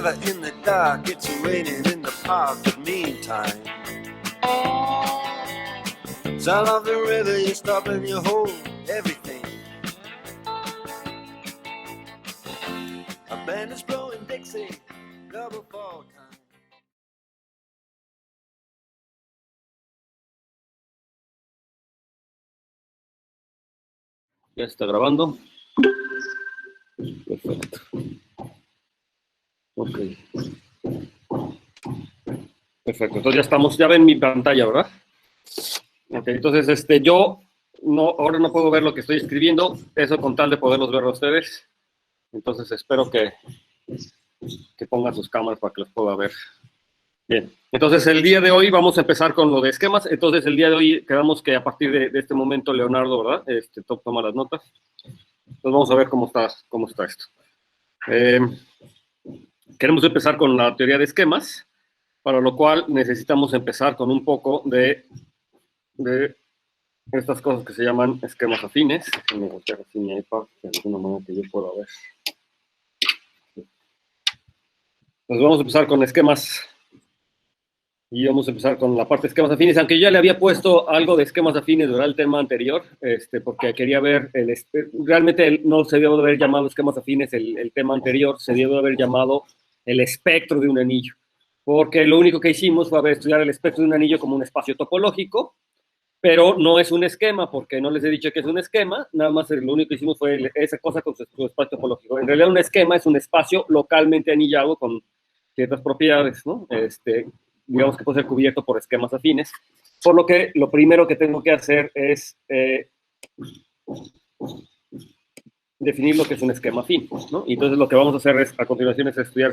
river in the dark, it's raining in the park, but meantime, sound of the river, you stop and you hold everything. A band is blowing Dixie, double fall time. Ya está grabando. Perfecto. Ok. Perfecto. Entonces ya estamos, ya ven mi pantalla, ¿verdad? Ok, entonces yo ahora no puedo ver lo que estoy escribiendo, eso con tal de poderlos ver a ustedes. Entonces espero que pongan sus cámaras para que los pueda ver. Bien, entonces el día de hoy vamos a empezar con lo de esquemas. Entonces el día de hoy quedamos que a partir de este momento Leonardo, ¿verdad? Toma las notas. Entonces vamos a ver cómo está esto. Queremos empezar con la teoría de esquemas, para lo cual necesitamos empezar con un poco de estas cosas que se llaman esquemas afines. Déjenme voltear así mi iPad de alguna manera que yo pueda ver. Entonces vamos a empezar con esquemas y vamos a empezar con la parte de esquemas afines, aunque yo ya le había puesto algo de esquemas afines durante el tema anterior, porque quería ver, realmente no se debió de haber llamado esquemas afines el tema anterior, se debió de haber llamado el espectro de un anillo, porque lo único que hicimos fue estudiar el espectro de un anillo como un espacio topológico, pero no es un esquema, porque no les he dicho que es un esquema, nada más lo único que hicimos fue esa cosa con su espacio topológico. En realidad un esquema es un espacio localmente anillado con ciertas propiedades, ¿no? Digamos que puede ser cubierto por esquemas afines, por lo que lo primero que tengo que hacer es definir lo que es un esquema afín, ¿no? Y entonces lo que vamos a hacer a continuación es estudiar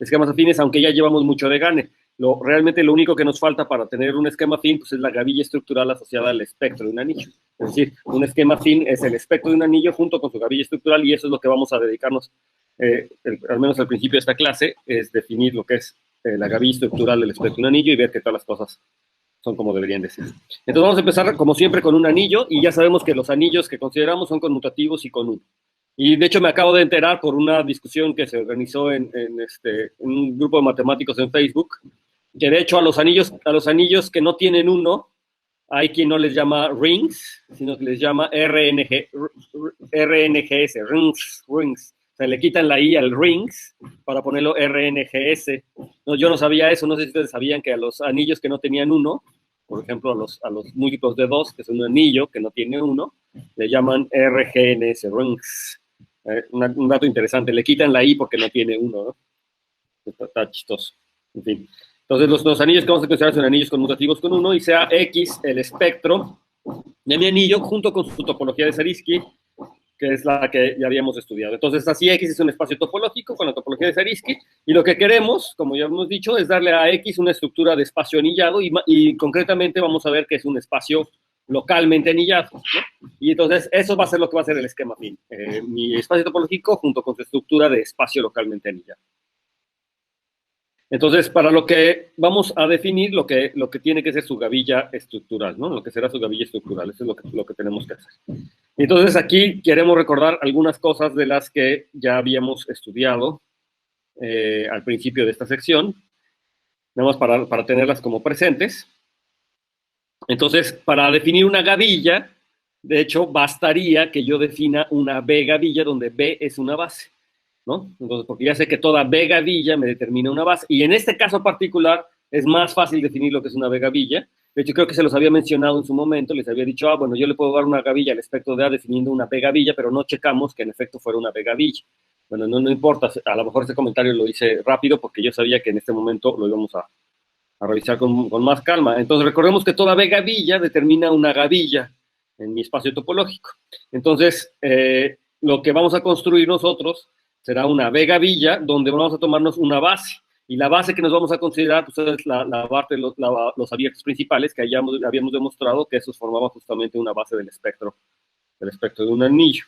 esquemas afines, aunque ya llevamos mucho de gane. Realmente lo único que nos falta para tener un esquema afín pues, es la gavilla estructural asociada al espectro de un anillo. Es decir, un esquema afín es el espectro de un anillo junto con su gavilla estructural y eso es lo que vamos a dedicarnos, al menos al principio de esta clase, es definir lo que es la gavilla estructural del espectro de un anillo y ver que todas las cosas son como deberían de ser. Entonces vamos a empezar como siempre con un anillo y ya sabemos que los anillos que consideramos son conmutativos y con uno. Y de hecho me acabo de enterar por una discusión que se organizó en un grupo de matemáticos en Facebook, que de hecho a los anillos que no tienen uno, hay quien no les llama rings, sino que les llama RNGS, rings. O sea, le quitan la I al rings para ponerlo RNGS. No, yo no sabía eso, no sé si ustedes sabían que a los anillos que no tenían uno, por ejemplo, a los múltiplos de 2, que es un anillo que no tiene uno, le llaman RGNS, rings. Un dato interesante, le quitan la I porque no tiene uno, ¿no? Está chistoso. En fin. Entonces, los anillos que vamos a considerar son anillos conmutativos con uno y sea X el espectro de mi anillo junto con su topología de Zariski, que es la que ya habíamos estudiado. Entonces, así X es un espacio topológico con la topología de Zariski, y lo que queremos, como ya hemos dicho, es darle a X una estructura de espacio anillado, y concretamente vamos a ver que es un espacio localmente anillado, ¿no? Y entonces, eso va a ser lo que va a ser el esquema afín. Mi espacio topológico junto con su estructura de espacio localmente anillado. Entonces, para lo que vamos a definir lo que tiene que ser su gavilla estructural, ¿no? Lo que será su gavilla estructural, eso es lo que tenemos que hacer. Entonces, aquí queremos recordar algunas cosas de las que ya habíamos estudiado al principio de esta sección, nada más para tenerlas como presentes. Entonces, para definir una gavilla, de hecho, bastaría que yo defina una B gavilla, donde B es una base, ¿no? Entonces, porque ya sé que toda B gavilla me determina una base, y en este caso particular es más fácil definir lo que es una B gavilla. De hecho, creo que se los había mencionado en su momento, les había dicho, bueno, yo le puedo dar una gavilla al espectro de A definiendo una B gavilla, pero no checamos que en efecto fuera una B gavilla. Bueno, no importa, a lo mejor ese comentario lo hice rápido porque yo sabía que en este momento lo íbamos a revisar con más calma. Entonces, recordemos que toda B gavilla determina una gavilla en mi espacio topológico. Entonces, lo que vamos a construir nosotros será una B gavilla donde vamos a tomarnos una base. Y la base que nos vamos a considerar pues, es la parte de los abiertos principales, que habíamos demostrado que esos formaban justamente una base del espectro de un anillo.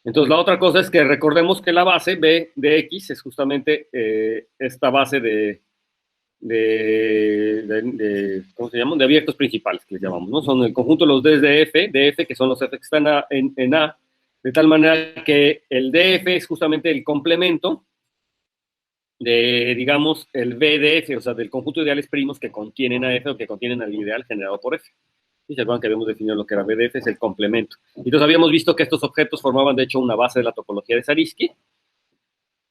Entonces, la otra cosa es que recordemos que la base B de X es justamente esta base ¿cómo se llaman? De abiertos principales, que les llamamos, ¿no? Son el conjunto de los Ds de F, que son los F que están en A, de tal manera que el DF es justamente el complemento digamos, el B de F, o sea, del conjunto de ideales primos que contienen a F o que contienen al ideal generado por F. ¿Sí? ¿Se acuerdan que habíamos definido lo que era B de F? Es el complemento. Entonces habíamos visto que estos objetos formaban, de hecho, una base de la topología de Zariski.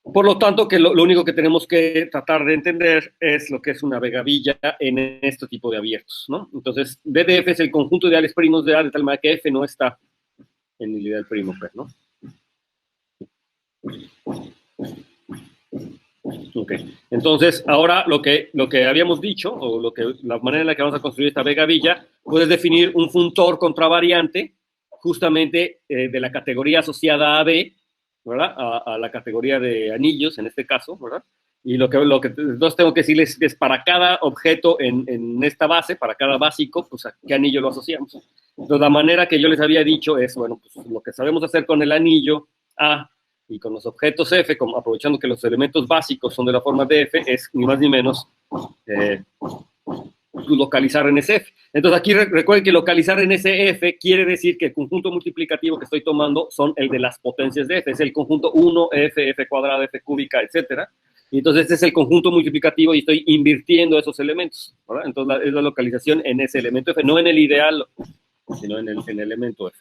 Por lo tanto, que lo único que tenemos que tratar de entender es lo que es una vegavilla en este tipo de abiertos, ¿no? Entonces, B de F es el conjunto de ideales primos de A, de tal manera que F no está en el ideal primo, ¿no? Ok, entonces ahora lo que habíamos dicho, o la manera en la que vamos a construir esta vegavilla, puedes definir un funtor contravariante justamente de la categoría asociada a B, ¿verdad? A la categoría de anillos, en este caso, ¿verdad? Y lo que entonces tengo que decirles es para cada objeto en esta base, para cada básico, pues a qué anillo lo asociamos. Entonces la manera que yo les había dicho es, bueno, pues lo que sabemos hacer con el anillo A y con los objetos F, como aprovechando que los elementos básicos son de la forma de F, es ni más ni menos localizar en ese F. Entonces aquí recuerden que localizar en ese F quiere decir que el conjunto multiplicativo que estoy tomando son el de las potencias de F, es el conjunto 1, F, F cuadrada, F cúbica, etcétera. Y entonces este es el conjunto multiplicativo y estoy invirtiendo esos elementos, ¿verdad? Entonces es la localización en ese elemento F, no en el ideal, sino en el elemento F.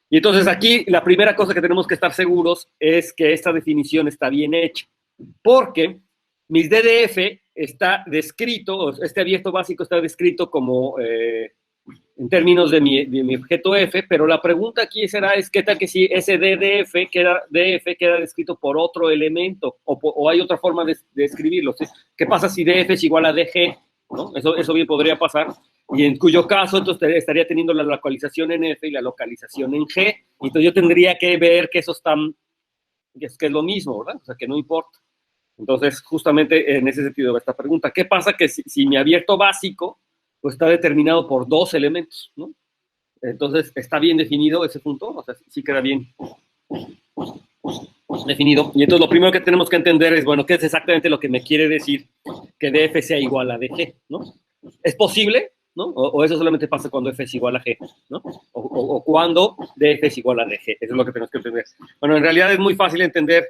Y entonces aquí la primera cosa que tenemos que estar seguros es que esta definición está bien hecha, porque mis DDF está descrito, este abierto básico está descrito como en términos de mi objeto F, pero la pregunta aquí será es qué tal que si ese DF queda descrito por otro elemento o hay otra forma de escribirlo. ¿Sí? ¿Qué pasa si DF es igual a DG? ¿No? Eso bien podría pasar. Y en cuyo caso, entonces estaría teniendo la localización en F y la localización en G. Y entonces yo tendría que ver que eso están, que es lo mismo, ¿verdad? O sea, que no importa. Entonces, justamente en ese sentido va esta pregunta. ¿Qué pasa que si mi abierto básico pues está determinado por dos elementos, ¿no? Entonces, ¿está bien definido ese punto? O sea, sí queda bien definido. Y entonces lo primero que tenemos que entender es, bueno, ¿qué es exactamente lo que me quiere decir que DF sea igual a DG, ¿no? ¿Es posible? ¿No? O eso solamente pasa cuando F es igual a G, ¿no? O cuando DF es igual a DG. Eso es lo que tenemos que entender. Bueno, en realidad es muy fácil entender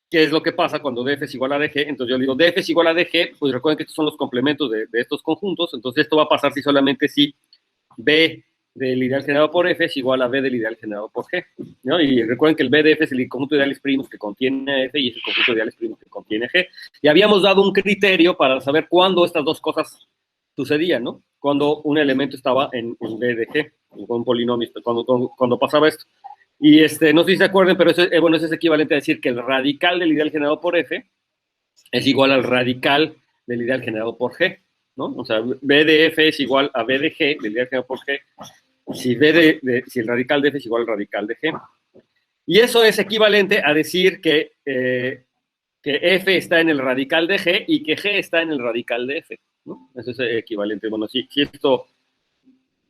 qué es lo que pasa cuando DF es igual a DG. Entonces yo digo, DF es igual a DG, pues recuerden que estos son los complementos de estos conjuntos. Entonces esto va a pasar si solamente si B del ideal generado por F es igual a B del ideal generado por G, ¿no? Y recuerden que el B de F es el conjunto de ideales primos que contiene F y es el conjunto de ideales primos que contiene G. Y habíamos dado un criterio para saber cuándo estas dos cosas sucedían, ¿no? Cuando un elemento estaba en B de G, con un polinomio, cuando pasaba esto. Y no sé si se acuerdan, pero eso, bueno, eso es equivalente a decir que el radical del ideal generado por F es igual al radical del ideal generado por G, ¿no? O sea, B de F es igual a B de G, del ideal generado por G, si el radical de F es igual al radical de G. Y eso es equivalente a decir que F está en el radical de G y que G está en el radical de F, ¿no? Eso es equivalente. Bueno, si esto...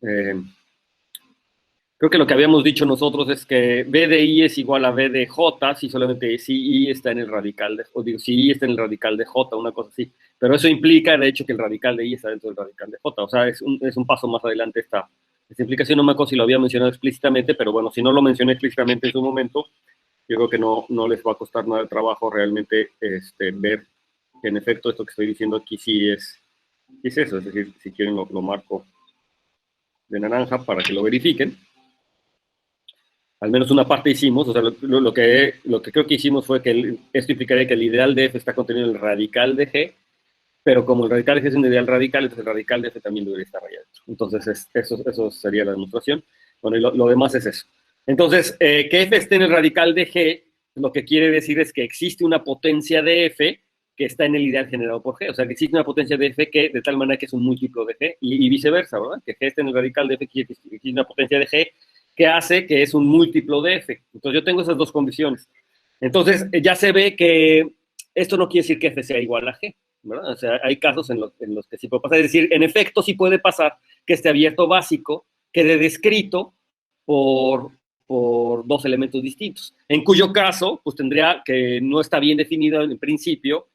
creo que lo que habíamos dicho nosotros es que B de I es igual a B de J si solamente si I está en el radical de, o digo, si I está en el radical de J, una cosa así. Pero eso implica, de hecho, que el radical de I está dentro del radical de J. O sea, es un paso más adelante esta implicación. No me acuerdo si lo había mencionado explícitamente, pero bueno, si no lo mencioné explícitamente en su momento, yo creo que no les va a costar nada de trabajo realmente ver que en efecto esto que estoy diciendo aquí sí es eso. Es decir, si quieren lo marco de naranja para que lo verifiquen. Al menos una parte hicimos, o sea, lo que creo que hicimos fue que esto implicaría que el ideal de F está contenido en el radical de G, pero como el radical de G es un ideal radical, entonces el radical de F también debería estar ahí adentro. Entonces, eso sería la demostración. Bueno, y lo demás es eso. Entonces, que F esté en el radical de G, lo que quiere decir es que existe una potencia de F que está en el ideal generado por G. O sea, que existe una potencia de F que de tal manera que es un múltiplo de G y viceversa, ¿verdad? Que G esté en el radical de F quiere decir que existe una potencia de G que hace que es un múltiplo de F. Entonces yo tengo esas dos condiciones. Entonces ya se ve que esto no quiere decir que F sea igual a G, ¿verdad? O sea, hay casos en los que sí puede pasar. Es decir, en efecto sí puede pasar que este abierto básico quede descrito por dos elementos distintos, en cuyo caso, pues tendría que no está bien definido en principio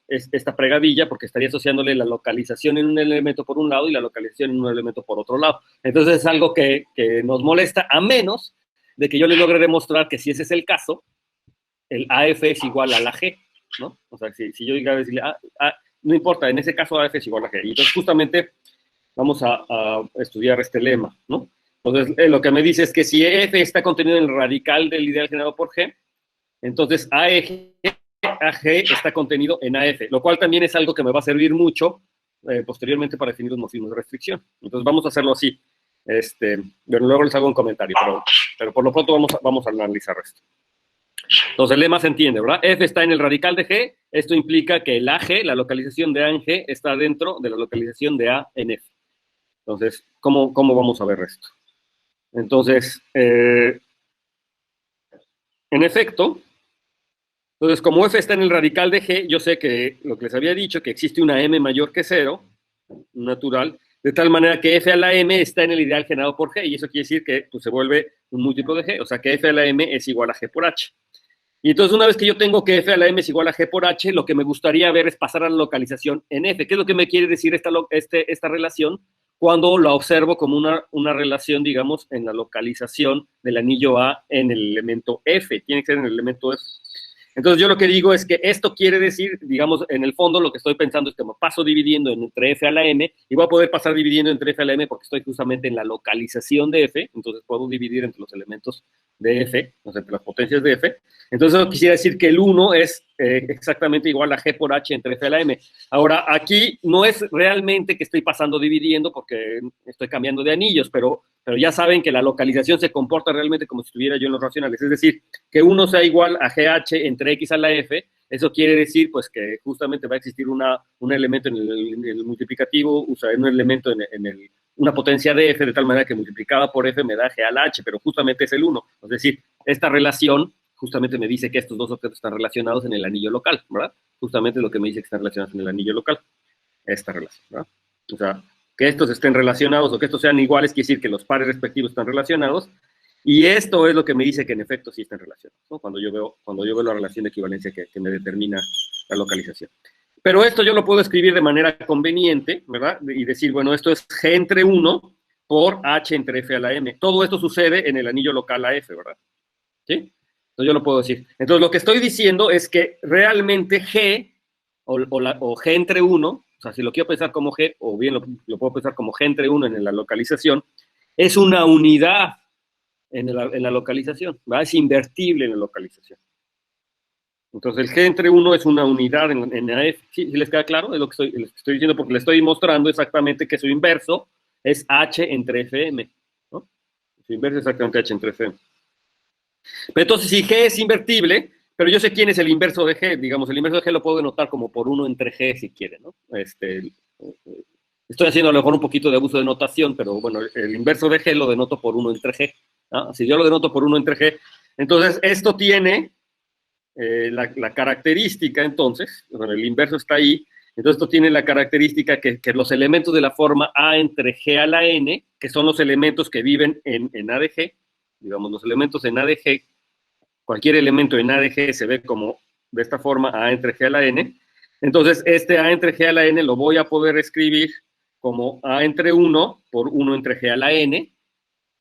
esta pregavilla, porque estaría asociándole la localización en un elemento por un lado y la localización en un elemento por otro lado. Entonces es algo que nos molesta, a menos de que yo le logre demostrar que si ese es el caso, el AF es igual a la G, ¿no? O sea, si yo diga a decirle, no importa, en ese caso AF es igual a G. Y entonces justamente vamos a estudiar este lema, ¿no? Entonces, lo que me dice es que si F está contenido en el radical del ideal generado por G, entonces AG está contenido en AF, lo cual también es algo que me va a servir mucho posteriormente para definir los morfismos de restricción. Entonces vamos a hacerlo así. Bueno, luego les hago un comentario, pero por lo pronto vamos a analizar esto. Entonces el lema se entiende, ¿verdad? F está en el radical de G, esto implica que el AG, la localización de A en G, está dentro de la localización de A en F. Entonces, ¿cómo vamos a ver esto? Entonces, en efecto, entonces como F está en el radical de G, yo sé que lo que les había dicho, que existe una M mayor que 0, natural, de tal manera que F a la M está en el ideal generado por G, y eso quiere decir que pues, se vuelve un múltiplo de G, o sea que F a la M es igual a G por H. Y entonces una vez que yo tengo que F a la M es igual a G por H, lo que me gustaría ver es pasar a la localización en F. ¿Qué es lo que me quiere decir esta relación? Cuando la observo como una relación, digamos, en la localización del anillo A en el elemento F. Tiene que ser en el elemento F. Entonces yo lo que digo es que esto quiere decir, digamos, en el fondo lo que estoy pensando es que me paso dividiendo entre F a la M y voy a poder pasar dividiendo entre F a la M porque estoy justamente en la localización de F, entonces puedo dividir entre los elementos de F, o sea, entre las potencias de F. Entonces eso quisiera decir que el 1 es exactamente igual a G por H entre F a la M. Ahora, aquí no es realmente que estoy pasando dividiendo porque estoy cambiando de anillos, pero ya saben que la localización se comporta realmente como si estuviera yo en los racionales, es decir, que 1 sea igual a GH entre X a la F, eso quiere decir pues que justamente va a existir un elemento en el multiplicativo, o sea, un elemento una potencia de F, de tal manera que multiplicada por F me da G a la H, pero justamente es el 1, es decir, esta relación justamente me dice que estos dos objetos están relacionados en el anillo local, ¿verdad? Justamente lo que me dice que están relacionados en el anillo local, esta relación, ¿verdad? O sea, que estos estén relacionados o que estos sean iguales, quiere decir que los pares respectivos están relacionados, y esto es lo que me dice que en efecto sí están relacionados, ¿no? Cuando yo veo la relación de equivalencia que me determina la localización. Pero esto yo lo puedo escribir de manera conveniente, ¿verdad? Y decir, bueno, esto es G entre 1 por H entre F a la M. Todo esto sucede en el anillo local a F, ¿verdad? ¿Sí? Entonces yo lo puedo decir. Entonces lo que estoy diciendo es que realmente G, o G entre 1, o sea, si lo quiero pensar como G, o bien lo puedo pensar como G entre 1 en la localización, es una unidad en la localización, ¿verdad? Es invertible en la localización. Entonces el G entre 1 es una unidad en AF. ¿Sí les queda claro? Es lo que estoy diciendo porque le estoy mostrando exactamente que su inverso es H entre FM, ¿no? Su inverso es exactamente H entre FM. Pero entonces, si G es invertible, pero yo sé quién es el inverso de G, digamos, el inverso de G lo puedo denotar como por 1 entre G, si quieren, ¿no? Estoy haciendo a lo mejor un poquito de abuso de notación, pero bueno, el inverso de G lo denoto por 1 entre G, ¿no? Si yo lo denoto por 1 entre G, entonces esto tiene la característica, entonces, bueno, el inverso está ahí, entonces esto tiene la característica que los elementos de la forma A entre G a la N, que son los elementos que viven en A de G, digamos, los elementos en A de G, cualquier elemento en A de G se ve como de esta forma, A entre G a la N. Entonces, este A entre G a la N lo voy a poder escribir como A entre 1 por 1 entre G a la N,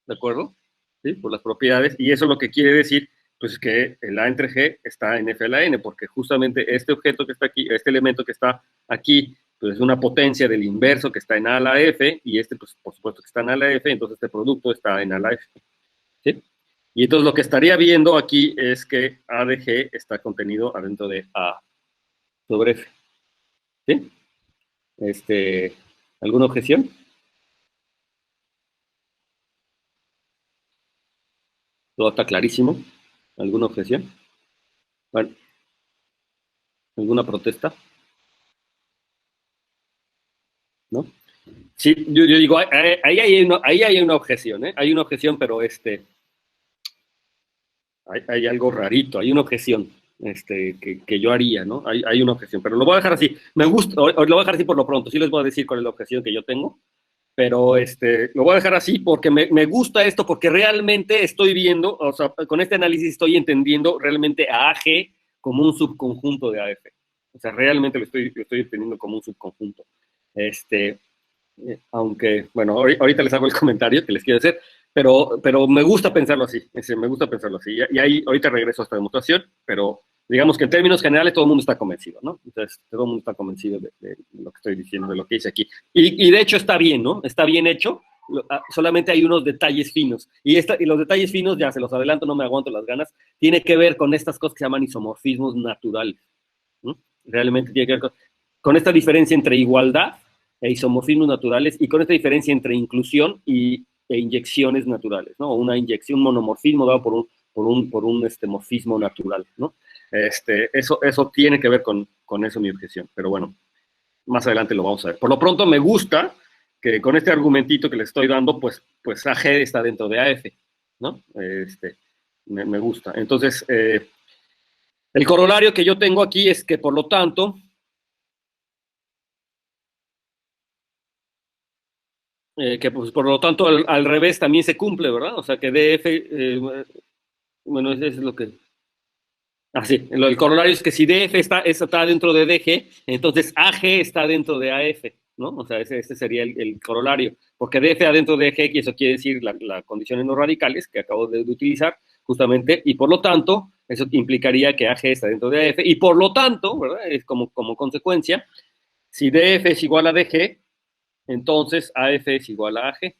¿de acuerdo? ¿Sí? Por las propiedades, y eso lo que quiere decir, pues que el A entre G está en F a la N, porque justamente este objeto que está aquí, este elemento que está aquí, pues es una potencia del inverso que está en A a la F, y este, pues por supuesto que está en A a la F, entonces este producto está en A a la F. ¿Sí? Y entonces lo que estaría viendo aquí es que A de G está contenido adentro de A sobre F. ¿Sí? ¿Alguna objeción? Todo está clarísimo. ¿Alguna objeción? Bueno, ¿alguna protesta? ¿No? Sí, yo digo, ahí hay una objeción, ¿eh? Hay una objeción, pero hay algo rarito, hay una objeción que yo haría, ¿no? Hay una objeción, pero lo voy a dejar así. Me gusta, lo voy a dejar así por lo pronto, sí les voy a decir cuál es la objeción que yo tengo, pero lo voy a dejar así porque me gusta esto, porque realmente estoy viendo, o sea, con este análisis estoy entendiendo realmente a AG como un subconjunto de AF. O sea, realmente lo estoy entendiendo como un subconjunto. Aunque, bueno, ahorita les hago el comentario que les quiero hacer, pero me gusta pensarlo así, me gusta pensarlo así. Y ahí ahorita regreso a esta demostración, pero digamos que en términos generales todo el mundo está convencido, ¿no? Entonces, todo el mundo está convencido de lo que estoy diciendo, de lo que hice aquí. Y de hecho está bien, ¿no? Está bien hecho, solamente hay unos detalles finos. Y los detalles finos, ya se los adelanto, no me aguanto las ganas, tiene que ver con estas cosas que se llaman isomorfismos naturales, ¿no? Realmente tiene que ver con esta diferencia entre igualdad e isomorfismos naturales y con esta diferencia entre inclusión e inyecciones naturales, ¿no? Una inyección, un monomorfismo dado por un morfismo natural, ¿no? Eso tiene que ver con eso mi objeción, pero bueno, más adelante lo vamos a ver. Por lo pronto me gusta que con este argumentito que le estoy dando, pues AG está dentro de AF, ¿no? Me gusta. Entonces, el corolario que yo tengo aquí es que, por lo tanto, pues, por lo tanto al revés también se cumple, ¿verdad? O sea, que DF, bueno, eso es lo que... Ah, sí, el corolario es que si DF está dentro de DG, entonces AG está dentro de AF, ¿no? O sea, ese sería el corolario, porque DF adentro de DG, y eso quiere decir la condición en los radicales que acabo de utilizar, justamente, y por lo tanto, eso implicaría que AG está dentro de AF, y por lo tanto, ¿verdad? Es como consecuencia, si DF es igual a DG, entonces AF es igual a AG,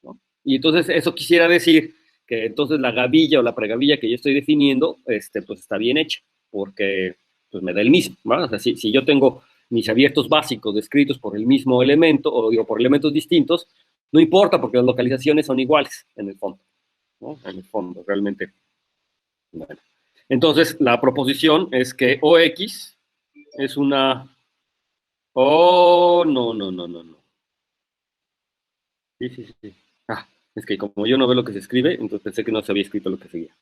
¿no? Y entonces eso quisiera decir que entonces la gavilla o la pregavilla que yo estoy definiendo, pues está bien hecha, porque pues me da el mismo, ¿no? O sea, si yo tengo mis abiertos básicos descritos por el mismo elemento, o digo, por elementos distintos, no importa, porque las localizaciones son iguales en el fondo, ¿no? En el fondo, realmente. Bueno. Entonces, la proposición es que OX es una... Oh, no, no, no, no, no. Sí, sí, sí. Ah, es que como yo no veo lo que se escribe, entonces pensé que no se había escrito lo que seguía.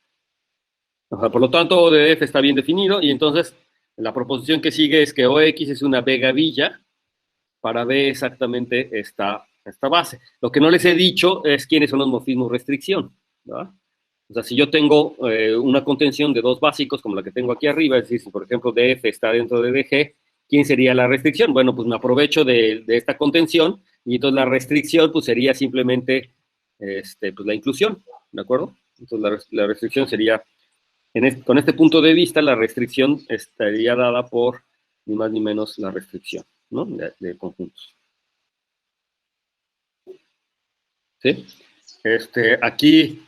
Ajá, por lo tanto, O de F está bien definido y entonces la proposición que sigue es que OX es una B gavilla para B exactamente esta base. Lo que no les he dicho es quiénes son los morfismos restricción, ¿verdad? O sea, si yo tengo una contención de dos básicos como la que tengo aquí arriba, es decir, si por ejemplo DF está dentro de DG, ¿quién sería la restricción? Bueno, pues me aprovecho de esta contención y entonces la restricción pues sería simplemente pues, la inclusión, ¿de acuerdo? Entonces la restricción sería, con este punto de vista, la restricción estaría dada por ni más ni menos la restricción, ¿no? De conjuntos. ¿Sí? Aquí,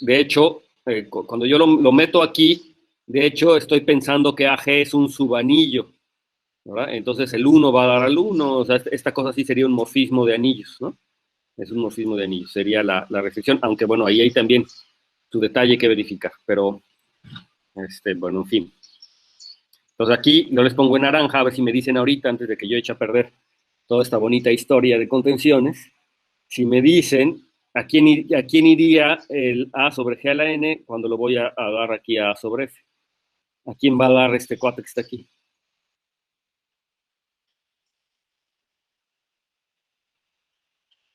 de hecho, cuando yo lo meto aquí, de hecho, estoy pensando que AG es un subanillo, ¿verdad? Entonces el 1 va a dar al 1, o sea, esta cosa sí sería un morfismo de anillos, ¿no? Es un morfismo de anillos, sería la restricción, aunque bueno, ahí hay también su detalle que verificar, pero, bueno, en fin. Entonces aquí no les pongo en naranja, a ver si me dicen ahorita, antes de que yo eche a perder toda esta bonita historia de contenciones, si me dicen a quién iría el A sobre G a la N cuando lo voy a dar aquí a A sobre F. ¿A quién va a dar este cuate que está aquí?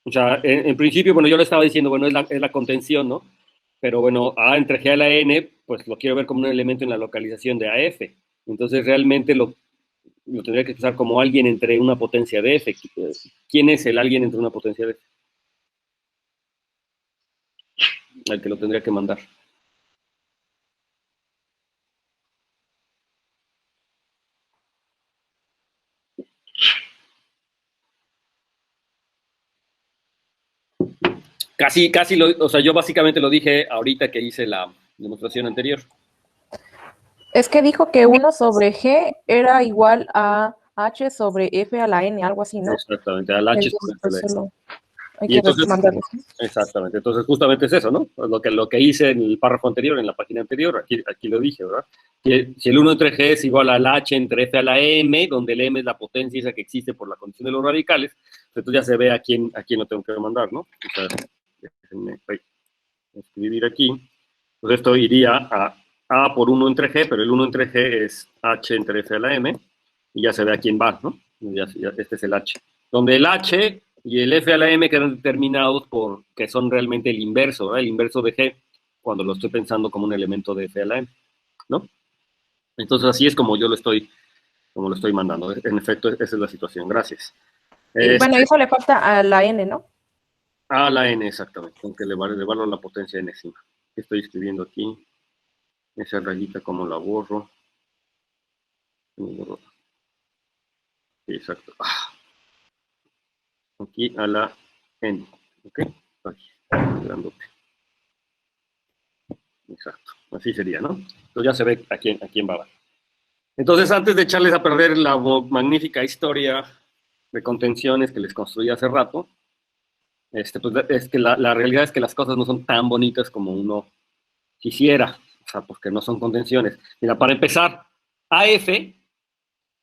O sea, en principio, bueno, yo lo estaba diciendo, bueno, es la contención, ¿no? Pero bueno, A entre G a la N, pues lo quiero ver como un elemento en la localización de AF. Entonces, realmente lo tendría que expresar como alguien entre una potencia de F. ¿Quién es el alguien entre una potencia de F? Al que lo tendría que mandar. Casi, o sea, yo básicamente lo dije ahorita que hice la demostración anterior. Es que dijo que 1 sobre G era igual a H sobre F a la N, algo así, ¿no? Exactamente, al H Entonces, sobre F. solo hay Y que entonces, mandarlo. exactamente, entonces justamente es eso, ¿no? Lo que hice en el párrafo anterior, en la página anterior, aquí lo dije, ¿verdad? Si el 1 entre G es igual al H entre F a la M, donde el M es la potencia esa que existe por la condición de los radicales, entonces ya se ve a quién lo tengo que mandar, ¿no? O sea, déjenme escribir aquí. Entonces esto iría a por 1 entre G, pero el 1 entre G es H entre F a la M, y ya se ve a quién va, ¿no? Este es el H. Donde el H y el F a la M quedan determinados por que son realmente el inverso, ¿verdad? El inverso de G, cuando lo estoy pensando como un elemento de F a la M, ¿no? Entonces así es como yo lo estoy mandando. En efecto, esa es la situación. Gracias. Bueno, eso le falta a la N, ¿no? A la N, exactamente, aunque le valgo la potencia N encima. Estoy escribiendo aquí esa rayita, como la borro. Sí, exacto. Aquí a la N. ¿Ok? Aquí, grandote. Exacto. Así sería, ¿no? Entonces ya se ve a quién va a dar. Entonces, antes de echarles a perder la magnífica historia de contenciones que les construí hace rato, pues es que la realidad es que las cosas no son tan bonitas como uno quisiera, o sea, porque no son contenciones. Mira, para empezar, AF,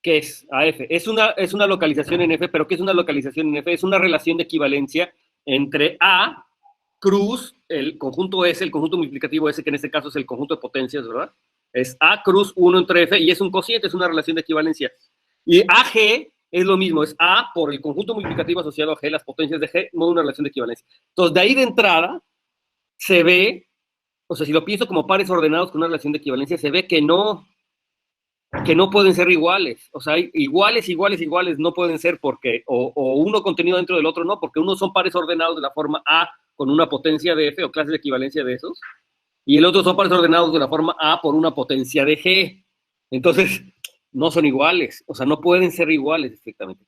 ¿qué es AF? Es una localización en F, pero ¿qué es una localización en F? Es una relación de equivalencia entre A, cruz, el conjunto S, el conjunto multiplicativo S, que en este caso es el conjunto de potencias, ¿verdad? Es A cruz 1 entre F, y es un cociente, es una relación de equivalencia. Y AG es lo mismo, es A por el conjunto multiplicativo asociado a G, las potencias de G, no una relación de equivalencia. Entonces, de ahí de entrada, se ve, o sea, si lo pienso como pares ordenados con una relación de equivalencia, se ve que no pueden ser iguales. O sea, iguales no pueden ser porque, o uno contenido dentro del otro no, porque uno son pares ordenados de la forma A con una potencia de F o clases de equivalencia de esos, y el otro son pares ordenados de la forma A por una potencia de G. Entonces, no son iguales, o sea, no pueden ser iguales estrictamente.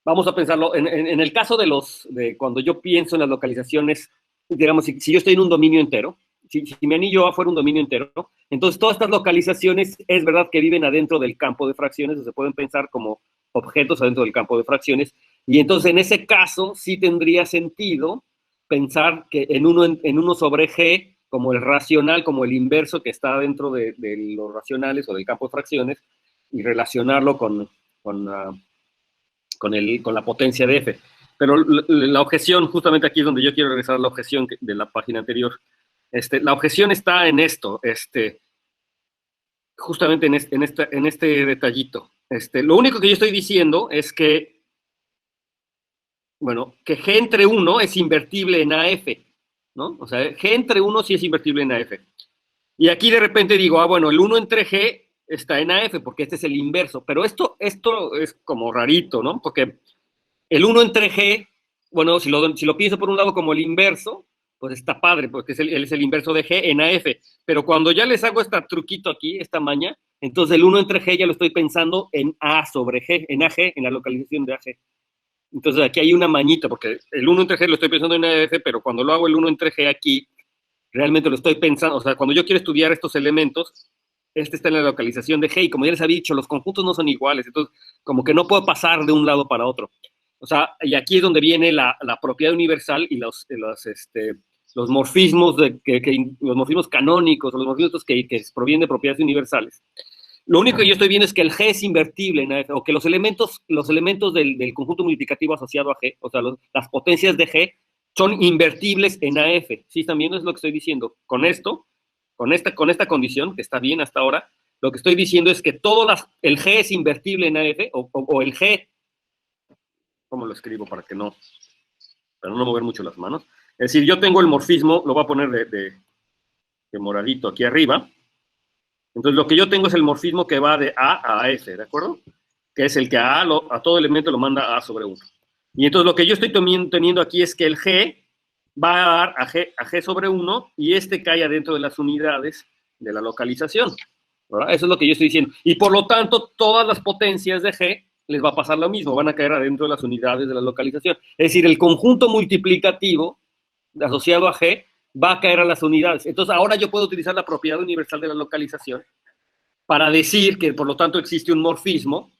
Vamos a pensarlo, en el caso de cuando yo pienso en las localizaciones, digamos, si yo estoy en un dominio entero, si mi anillo A fuera un dominio entero, entonces todas estas localizaciones es verdad que viven adentro del campo de fracciones, o se pueden pensar como objetos adentro del campo de fracciones, y entonces en ese caso sí tendría sentido pensar que en uno sobre G, como el racional, como el inverso que está dentro de los racionales o del campo de fracciones, y relacionarlo con la potencia de F. Pero la objeción, justamente aquí es donde yo quiero regresar a la objeción de la página anterior. La objeción está en esto, justamente en este detallito. Lo único que yo estoy diciendo es que, bueno, que G entre 1 es invertible en AF, ¿no? O sea, G entre 1 sí es invertible en AF. Y aquí de repente digo, bueno, el 1 entre G está en AF, porque este es el inverso. Pero esto es como rarito, ¿no? Porque el 1 entre G, bueno, si lo pienso por un lado como el inverso, pues está padre, porque él es el inverso de G en AF. Pero cuando ya les hago este truquito aquí, esta maña, entonces el 1 entre G ya lo estoy pensando en A sobre G, en AG, en la localización de AG. Entonces aquí hay una mañita, porque el 1 entre G lo estoy pensando en AF, pero cuando lo hago el 1 entre G aquí, realmente lo estoy pensando, o sea, cuando yo quiero estudiar estos elementos, está en la localización de G, y como ya les había dicho, los conjuntos no son iguales, entonces como que no puedo pasar de un lado para otro. O sea, y aquí es donde viene la propiedad universal y los morfismos, los morfismos canónicos, o los morfismos que provienen de propiedades universales. Lo único que yo estoy viendo es que el G es invertible en AF, o que los elementos del conjunto multiplicativo asociado a G, o sea, las potencias de G, son invertibles en AF. ¿Sí están viendo? Es lo que estoy diciendo. Con esta condición, que está bien hasta ahora, lo que estoy diciendo es que el G es invertible en AF, o el G, ¿cómo lo escribo para no mover mucho las manos? Es decir, yo tengo el morfismo, lo voy a poner de moradito aquí arriba. Entonces, lo que yo tengo es el morfismo que va de A a F, ¿de acuerdo? Que es el que a todo elemento lo manda A sobre 1. Y entonces lo que yo estoy teniendo aquí es que el G va a dar a G sobre 1 y cae adentro de las unidades de la localización, ¿verdad? Eso es lo que yo estoy diciendo. Y por lo tanto, todas las potencias de G les va a pasar lo mismo, van a caer adentro de las unidades de la localización. Es decir, el conjunto multiplicativo asociado a G va a caer a las unidades. Entonces, ahora yo puedo utilizar la propiedad universal de la localización para decir que, por lo tanto, existe un morfismo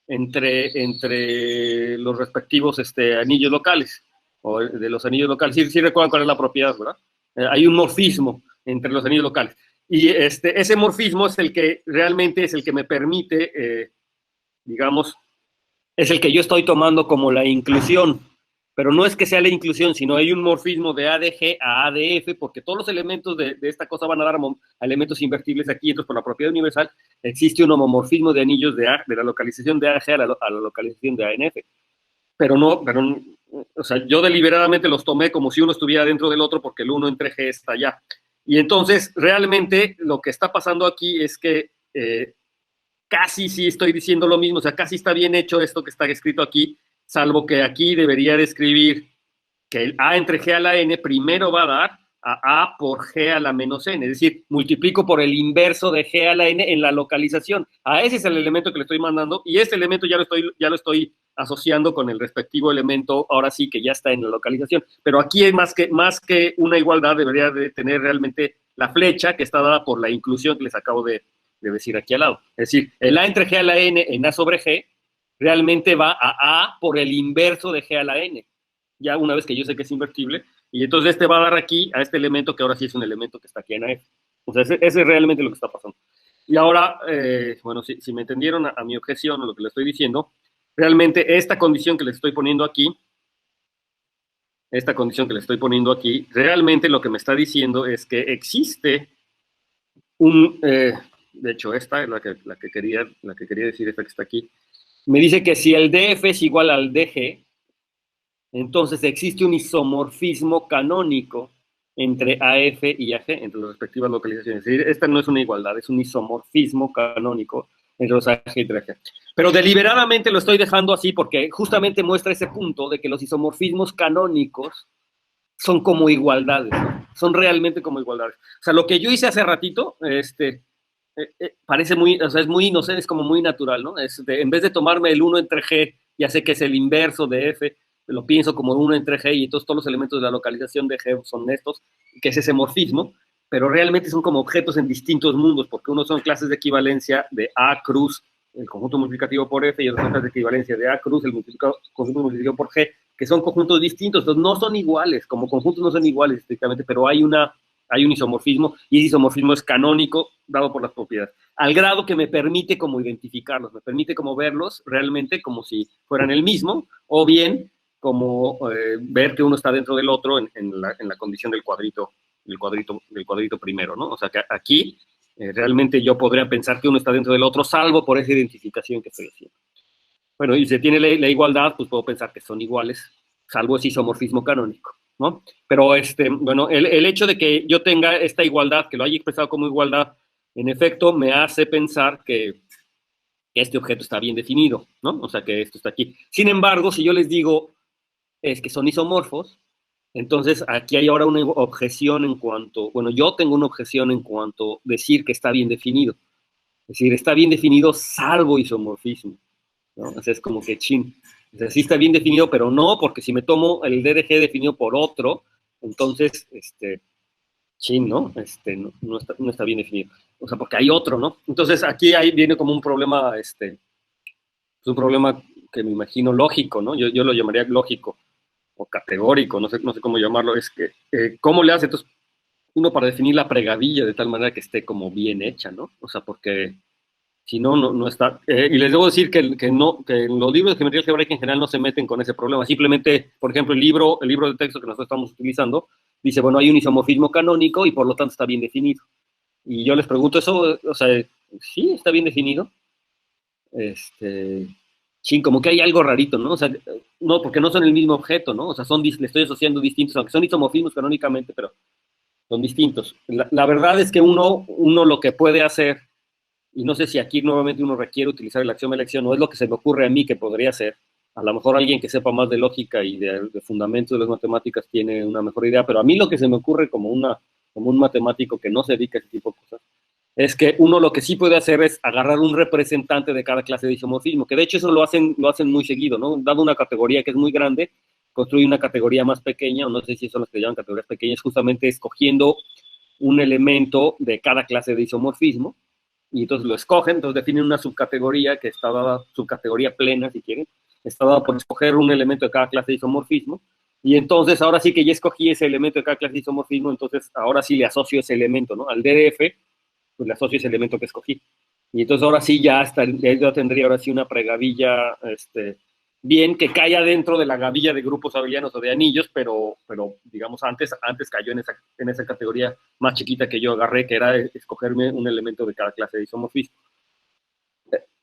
entre los respectivos anillos locales, o de los anillos locales. Sí recuerdan cuál es la propiedad, ¿verdad? Hay un morfismo entre los anillos locales. Y ese morfismo es el que realmente es el que me permite, digamos, es el que yo estoy tomando como la inclusión. Pero no es que sea la inclusión, sino hay un morfismo de A de G a A de F, porque todos los elementos de esta cosa van a dar a elementos invertibles aquí. Entonces, por la propiedad universal, existe un homomorfismo de anillos de la localización de AG a la localización de A en F. Pero o sea, yo deliberadamente los tomé como si uno estuviera dentro del otro, porque el 1 entre G está allá. Y entonces, realmente, lo que está pasando aquí es que casi sí estoy diciendo lo mismo, o sea, casi está bien hecho esto que está escrito aquí, salvo que aquí debería de escribir que el A entre G a la N primero va a dar a A por G a la menos N, es decir, multiplico por el inverso de G a la N en la localización. A ese es el elemento que le estoy mandando, y este elemento ya lo estoy asociando con el respectivo elemento, ahora sí que ya está en la localización. Pero aquí es más que una igualdad, debería de tener realmente la flecha que está dada por la inclusión que les acabo de decir aquí al lado. Es decir, el A entre G a la N en A sobre G realmente va a A por el inverso de G a la N. Ya una vez que yo sé que es invertible, y entonces este va a dar aquí a este elemento que ahora sí es un elemento que está aquí en AF. O sea, ese es realmente lo que está pasando. Y ahora, bueno, si me entendieron a mi objeción o lo que le estoy diciendo, realmente esta condición que les estoy poniendo aquí, realmente lo que me está diciendo es que existe de hecho esta es la que quería decir, esta que está aquí, me dice que si el DF es igual al DG, entonces existe un isomorfismo canónico entre AF y AG, entre las respectivas localizaciones. Es decir, esta no es una igualdad, es un isomorfismo canónico entre los AG y AG. Pero deliberadamente lo estoy dejando así porque justamente muestra ese punto de que los isomorfismos canónicos son como igualdades, son realmente como igualdades. O sea, lo que yo hice hace ratito, parece muy, o sea, es muy inocente, es como muy natural, ¿no? En vez de tomarme el 1 entre G, ya sé que es el inverso de F, lo pienso como 1 entre G y entonces todos los elementos de la localización de G son estos, que es ese morfismo, pero realmente son como objetos en distintos mundos, porque uno son clases de equivalencia de A cruz, el conjunto multiplicativo por F, y otras clases de equivalencia de A cruz, el conjunto multiplicativo por G, que son conjuntos distintos, entonces no son iguales, como conjuntos no son iguales estrictamente, pero hay un isomorfismo, y ese isomorfismo es canónico, dado por las propiedades, al grado que me permite como identificarlos, me permite como verlos realmente como si fueran el mismo, o bien como ver que uno está dentro del otro en la condición del cuadrito primero, ¿no? O sea que aquí realmente yo podría pensar que uno está dentro del otro, salvo por esa identificación que estoy haciendo. Bueno, y si tiene la igualdad, pues puedo pensar que son iguales, salvo ese isomorfismo canónico, ¿no? Pero, bueno, el hecho de que yo tenga esta igualdad, que lo haya expresado como igualdad, en efecto, me hace pensar que este objeto está bien definido, ¿no? O sea, que esto está aquí. Sin embargo, si yo les digo es que son isomorfos, entonces aquí hay ahora una objeción en cuanto, bueno, yo tengo una objeción en cuanto a decir que está bien definido. Es decir, está bien definido salvo isomorfismo, ¿no? O sea, es como que chin. O sea, sí está bien definido, pero no, porque si me tomo el DDG definido por otro, entonces, chin, ¿no? No está bien definido. O sea, porque hay otro, ¿no? Entonces aquí ahí viene como un problema, es un problema que me imagino lógico, ¿no? Yo lo llamaría lógico o categórico, no sé cómo llamarlo, es que, ¿cómo le hace entonces uno para definir la pregavilla de tal manera que esté como bien hecha, ¿no? O sea, porque si no, no está. Y les debo decir que en los libros de geometría algebraica en general no se meten con ese problema. Simplemente, por ejemplo, el libro de texto que nosotros estamos utilizando dice, bueno, hay un isomorfismo canónico y por lo tanto está bien definido. Y yo les pregunto eso, o sea, ¿sí está bien definido? Sí, como que hay algo rarito, ¿no? O sea, no, porque no son el mismo objeto, ¿no? O sea, le estoy asociando distintos, aunque son isomorfismos canónicamente, pero son distintos. La verdad es que uno lo que puede hacer, y no sé si aquí nuevamente uno requiere utilizar el axioma de elección, no es lo que se me ocurre a mí que podría hacer. A lo mejor alguien que sepa más de lógica y de fundamentos de las matemáticas tiene una mejor idea, pero a mí lo que se me ocurre como un matemático que no se dedica a ese tipo de cosas, es que uno lo que sí puede hacer es agarrar un representante de cada clase de isomorfismo, que de hecho eso lo hacen muy seguido, ¿no? Dado una categoría que es muy grande, construye una categoría más pequeña, o no sé si son las que llaman categorías pequeñas, justamente escogiendo un elemento de cada clase de isomorfismo, y entonces lo escogen, entonces definen una subcategoría que está dada, subcategoría plena si quieren, está dada por escoger un elemento de cada clase de isomorfismo, y entonces ahora sí que ya escogí ese elemento de cada clase de isomorfismo, entonces ahora sí le asocio ese elemento, ¿no? Al DDF, pues le asocio ese elemento que escogí. Y entonces ahora sí ya tendría ahora sí una pregavilla, bien, que caiga dentro de la gavilla de grupos abelianos o de anillos, pero digamos antes cayó en esa categoría más chiquita que yo agarré, que era escogerme un elemento de cada clase de isomorfismo.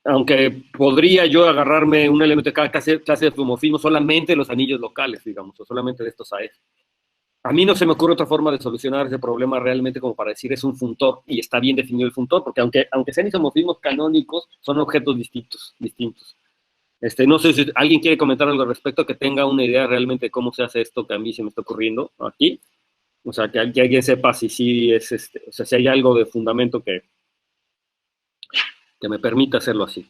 Aunque podría yo agarrarme un elemento de cada clase de isomorfismo solamente los anillos locales, digamos, o solamente de estos AF. A mí no se me ocurre otra forma de solucionar ese problema realmente como para decir es un funtor y está bien definido el funtor, porque aunque sean isomorfismos canónicos, son objetos distintos. No sé si alguien quiere comentar algo al respecto, que tenga una idea realmente de cómo se hace esto que a mí se me está ocurriendo aquí. O sea, que alguien sepa si sí es, o sea, si hay algo de fundamento que me permita hacerlo así.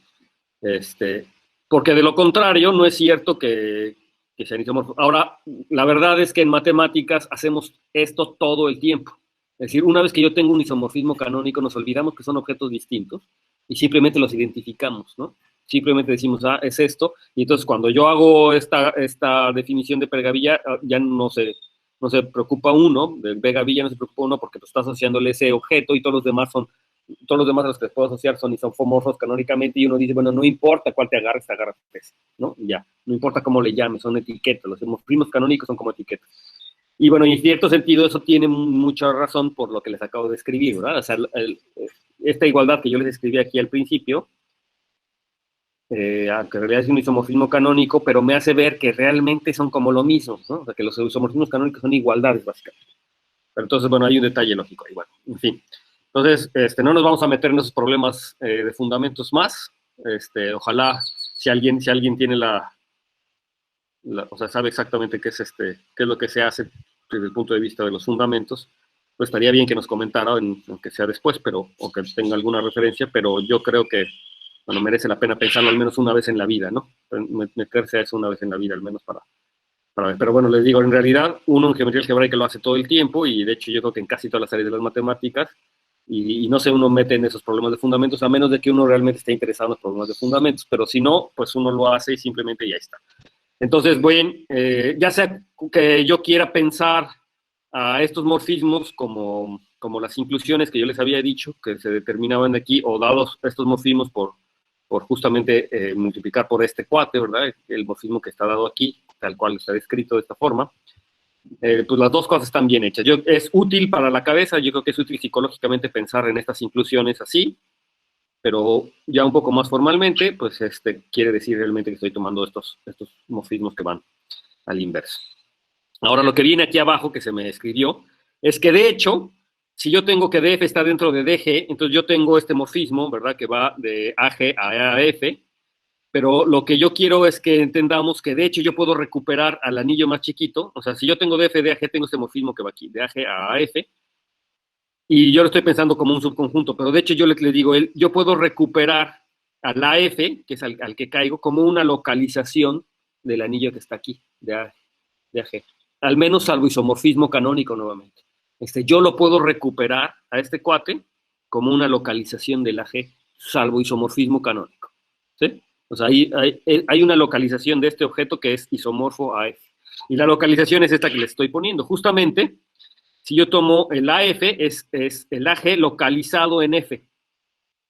Porque de lo contrario, no es cierto que sean isomorfos. Ahora, la verdad es que en matemáticas hacemos esto todo el tiempo. Es decir, una vez que yo tengo un isomorfismo canónico, nos olvidamos que son objetos distintos y simplemente los identificamos, ¿no? Simplemente decimos, ah, es esto, y entonces cuando yo hago esta definición de Pregavilla, ya no se preocupa uno, de Pregavilla no se preocupa uno porque lo está asociándole ese objeto y todos los demás a los que les puedo asociar son isomorfos canónicamente, y uno dice, bueno, no importa cuál te agarres ese, ¿no? Ya, no importa cómo le llames, son etiquetas, los isomorfismos canónicos son como etiquetas. Y bueno, en cierto sentido eso tiene mucha razón por lo que les acabo de escribir, ¿verdad? O sea, esta igualdad que yo les escribí aquí al principio, que en realidad es un isomorfismo canónico, pero me hace ver que realmente son como lo mismo, ¿no? O sea, que los isomorfismos canónicos son igualdades, básicamente. Pero entonces, bueno, hay un detalle lógico ahí, bueno, en fin. Entonces, no nos vamos a meter en esos problemas de fundamentos más. Ojalá, si alguien tiene o sea, sabe exactamente qué es lo que se hace desde el punto de vista de los fundamentos, pues estaría bien que nos comentara, aunque sea después, o que tenga alguna referencia, pero yo creo que, bueno, merece la pena pensarlo al menos una vez en la vida, ¿no? Meterse a eso una vez en la vida, al menos para ver. Pero bueno, les digo, en realidad, uno en geometría algebraica lo hace todo el tiempo, y de hecho yo creo que en casi todas las áreas de las matemáticas, y no sé, uno mete en esos problemas de fundamentos, a menos de que uno realmente esté interesado en los problemas de fundamentos, pero si no, pues uno lo hace y simplemente ya está. Entonces, bueno, ya sea que yo quiera pensar a estos morfismos como las inclusiones que yo les había dicho, que se determinaban de aquí, o dados estos morfismos por justamente multiplicar por este cuate, ¿verdad? El morfismo que está dado aquí, tal cual está descrito de esta forma. Pues las dos cosas están bien hechas. Es útil para la cabeza, yo creo que es útil psicológicamente pensar en estas inclusiones así, pero ya un poco más formalmente, pues quiere decir realmente que estoy tomando estos morfismos que van al inverso. Ahora, lo que viene aquí abajo, que se me escribió, es que de hecho, si yo tengo que DF está dentro de DG, entonces yo tengo este morfismo, ¿verdad?, que va de AG a AF, pero lo que yo quiero es que entendamos que de hecho yo puedo recuperar al anillo más chiquito. O sea, si yo tengo DF de AG, tengo este morfismo que va aquí, de AG a AF, y yo lo estoy pensando como un subconjunto, pero de hecho yo le digo, yo puedo recuperar al AF, que es al que caigo, como una localización del anillo que está aquí, de AG. Al menos salvo isomorfismo canónico nuevamente. Yo lo puedo recuperar a este cuate como una localización del AG, salvo isomorfismo canónico. ¿Sí? O sea, hay una localización de este objeto que es isomorfo a F. Y la localización es esta que le estoy poniendo. Justamente, si yo tomo el AF, es el AG localizado en F.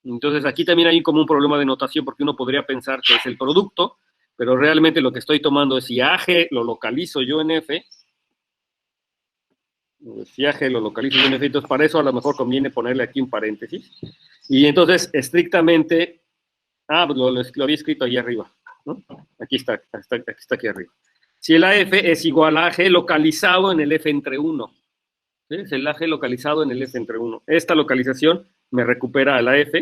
Entonces, aquí también hay como un problema de notación, porque uno podría pensar que es el producto, pero realmente lo que estoy tomando es si AG lo localizo yo en F, si AG lo localizo yo en F, entonces para eso a lo mejor conviene ponerle aquí un paréntesis. Y entonces, estrictamente, pues lo había escrito ahí arriba, ¿no? Aquí está aquí arriba. Si el AF es igual a AG localizado en el F entre 1, ¿sí? Es el AG localizado en el F entre 1. Esta localización me recupera el AF,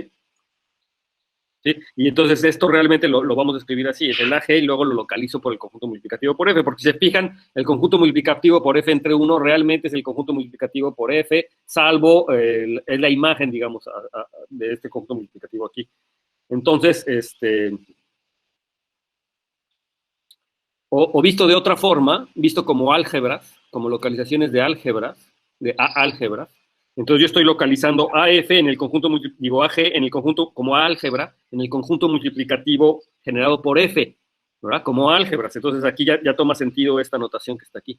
¿sí? Y entonces esto realmente lo vamos a escribir así, es el AG y luego lo localizo por el conjunto multiplicativo por F, porque si se fijan, el conjunto multiplicativo por F entre 1 realmente es el conjunto multiplicativo por F, salvo es la imagen, digamos, de este conjunto multiplicativo aquí. Entonces, o visto de otra forma, visto como álgebras, como localizaciones de álgebras, de álgebras, entonces yo estoy localizando AF en el conjunto multiplicativo AG, en el conjunto como álgebra, en el conjunto multiplicativo generado por F, ¿verdad? Como álgebras. Entonces aquí ya toma sentido esta notación que está aquí.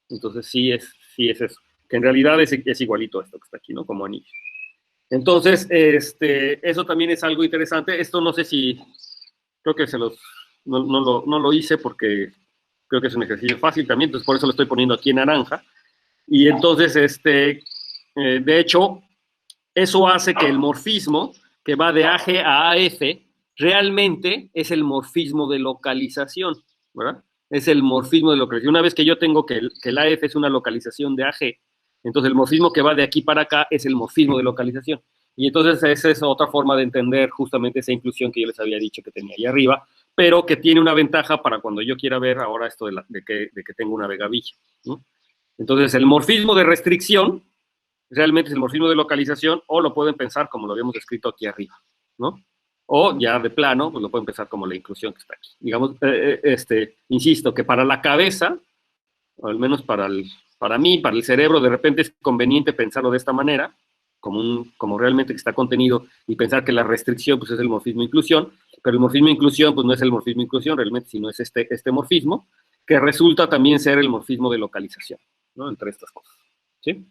Entonces sí es eso, que en realidad es igualito a esto que está aquí, ¿no? Como anillo. Entonces, eso también es algo interesante. Esto no sé si, creo que no lo hice porque creo que es un ejercicio fácil también, entonces por eso lo estoy poniendo aquí en naranja. Y entonces, de hecho, eso hace que el morfismo que va de AG a AF realmente es el morfismo de localización, ¿verdad? Es el morfismo de localización. Una vez que yo tengo que el AF es una localización de AG, entonces el morfismo que va de aquí para acá es el morfismo de localización. Y entonces esa es otra forma de entender justamente esa inclusión que yo les había dicho que tenía ahí arriba, pero que tiene una ventaja para cuando yo quiera ver ahora esto de que tengo una vegavilla, ¿no? Entonces, el morfismo de restricción realmente es el morfismo de localización, o lo pueden pensar como lo habíamos escrito aquí arriba, ¿no? O ya de plano, pues lo pueden pensar como la inclusión que está aquí. Digamos, insisto, que para la cabeza, o al menos para mí, para el cerebro, de repente es conveniente pensarlo de esta manera, como realmente que está contenido, y pensar que la restricción pues es el morfismo inclusión, pero el morfismo inclusión pues no es el morfismo inclusión realmente, sino es este morfismo, que resulta también ser el morfismo de localización, ¿no? Entre estas cosas, ¿sí?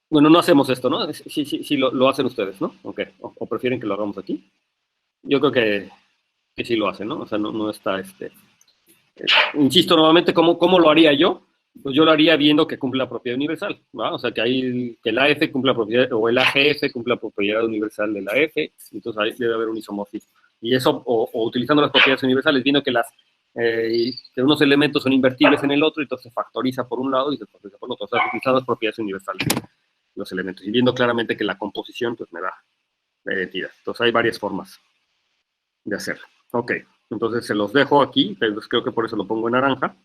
Bueno, no hacemos esto, ¿no? Sí, lo hacen ustedes, ¿no? Ok, o prefieren que lo hagamos aquí. Yo creo que sí lo hacen, ¿no? O sea, no está, insisto nuevamente, ¿cómo lo haría yo? Pues yo lo haría viendo que cumple la propiedad universal, ¿va? O sea, que el AF cumpla la propiedad, o el AGF cumpla la propiedad universal de la F, entonces ahí debe haber un isomorfismo. Y eso, o utilizando las propiedades universales, viendo que que unos elementos son invertibles en el otro, entonces se factoriza por un lado y se factoriza por el otro. O sea, utilizando las propiedades universales los elementos, y viendo claramente que la composición pues me da la identidad. Entonces hay varias formas de hacerlo. Ok, entonces se los dejo aquí, entonces creo que por eso lo pongo en naranja,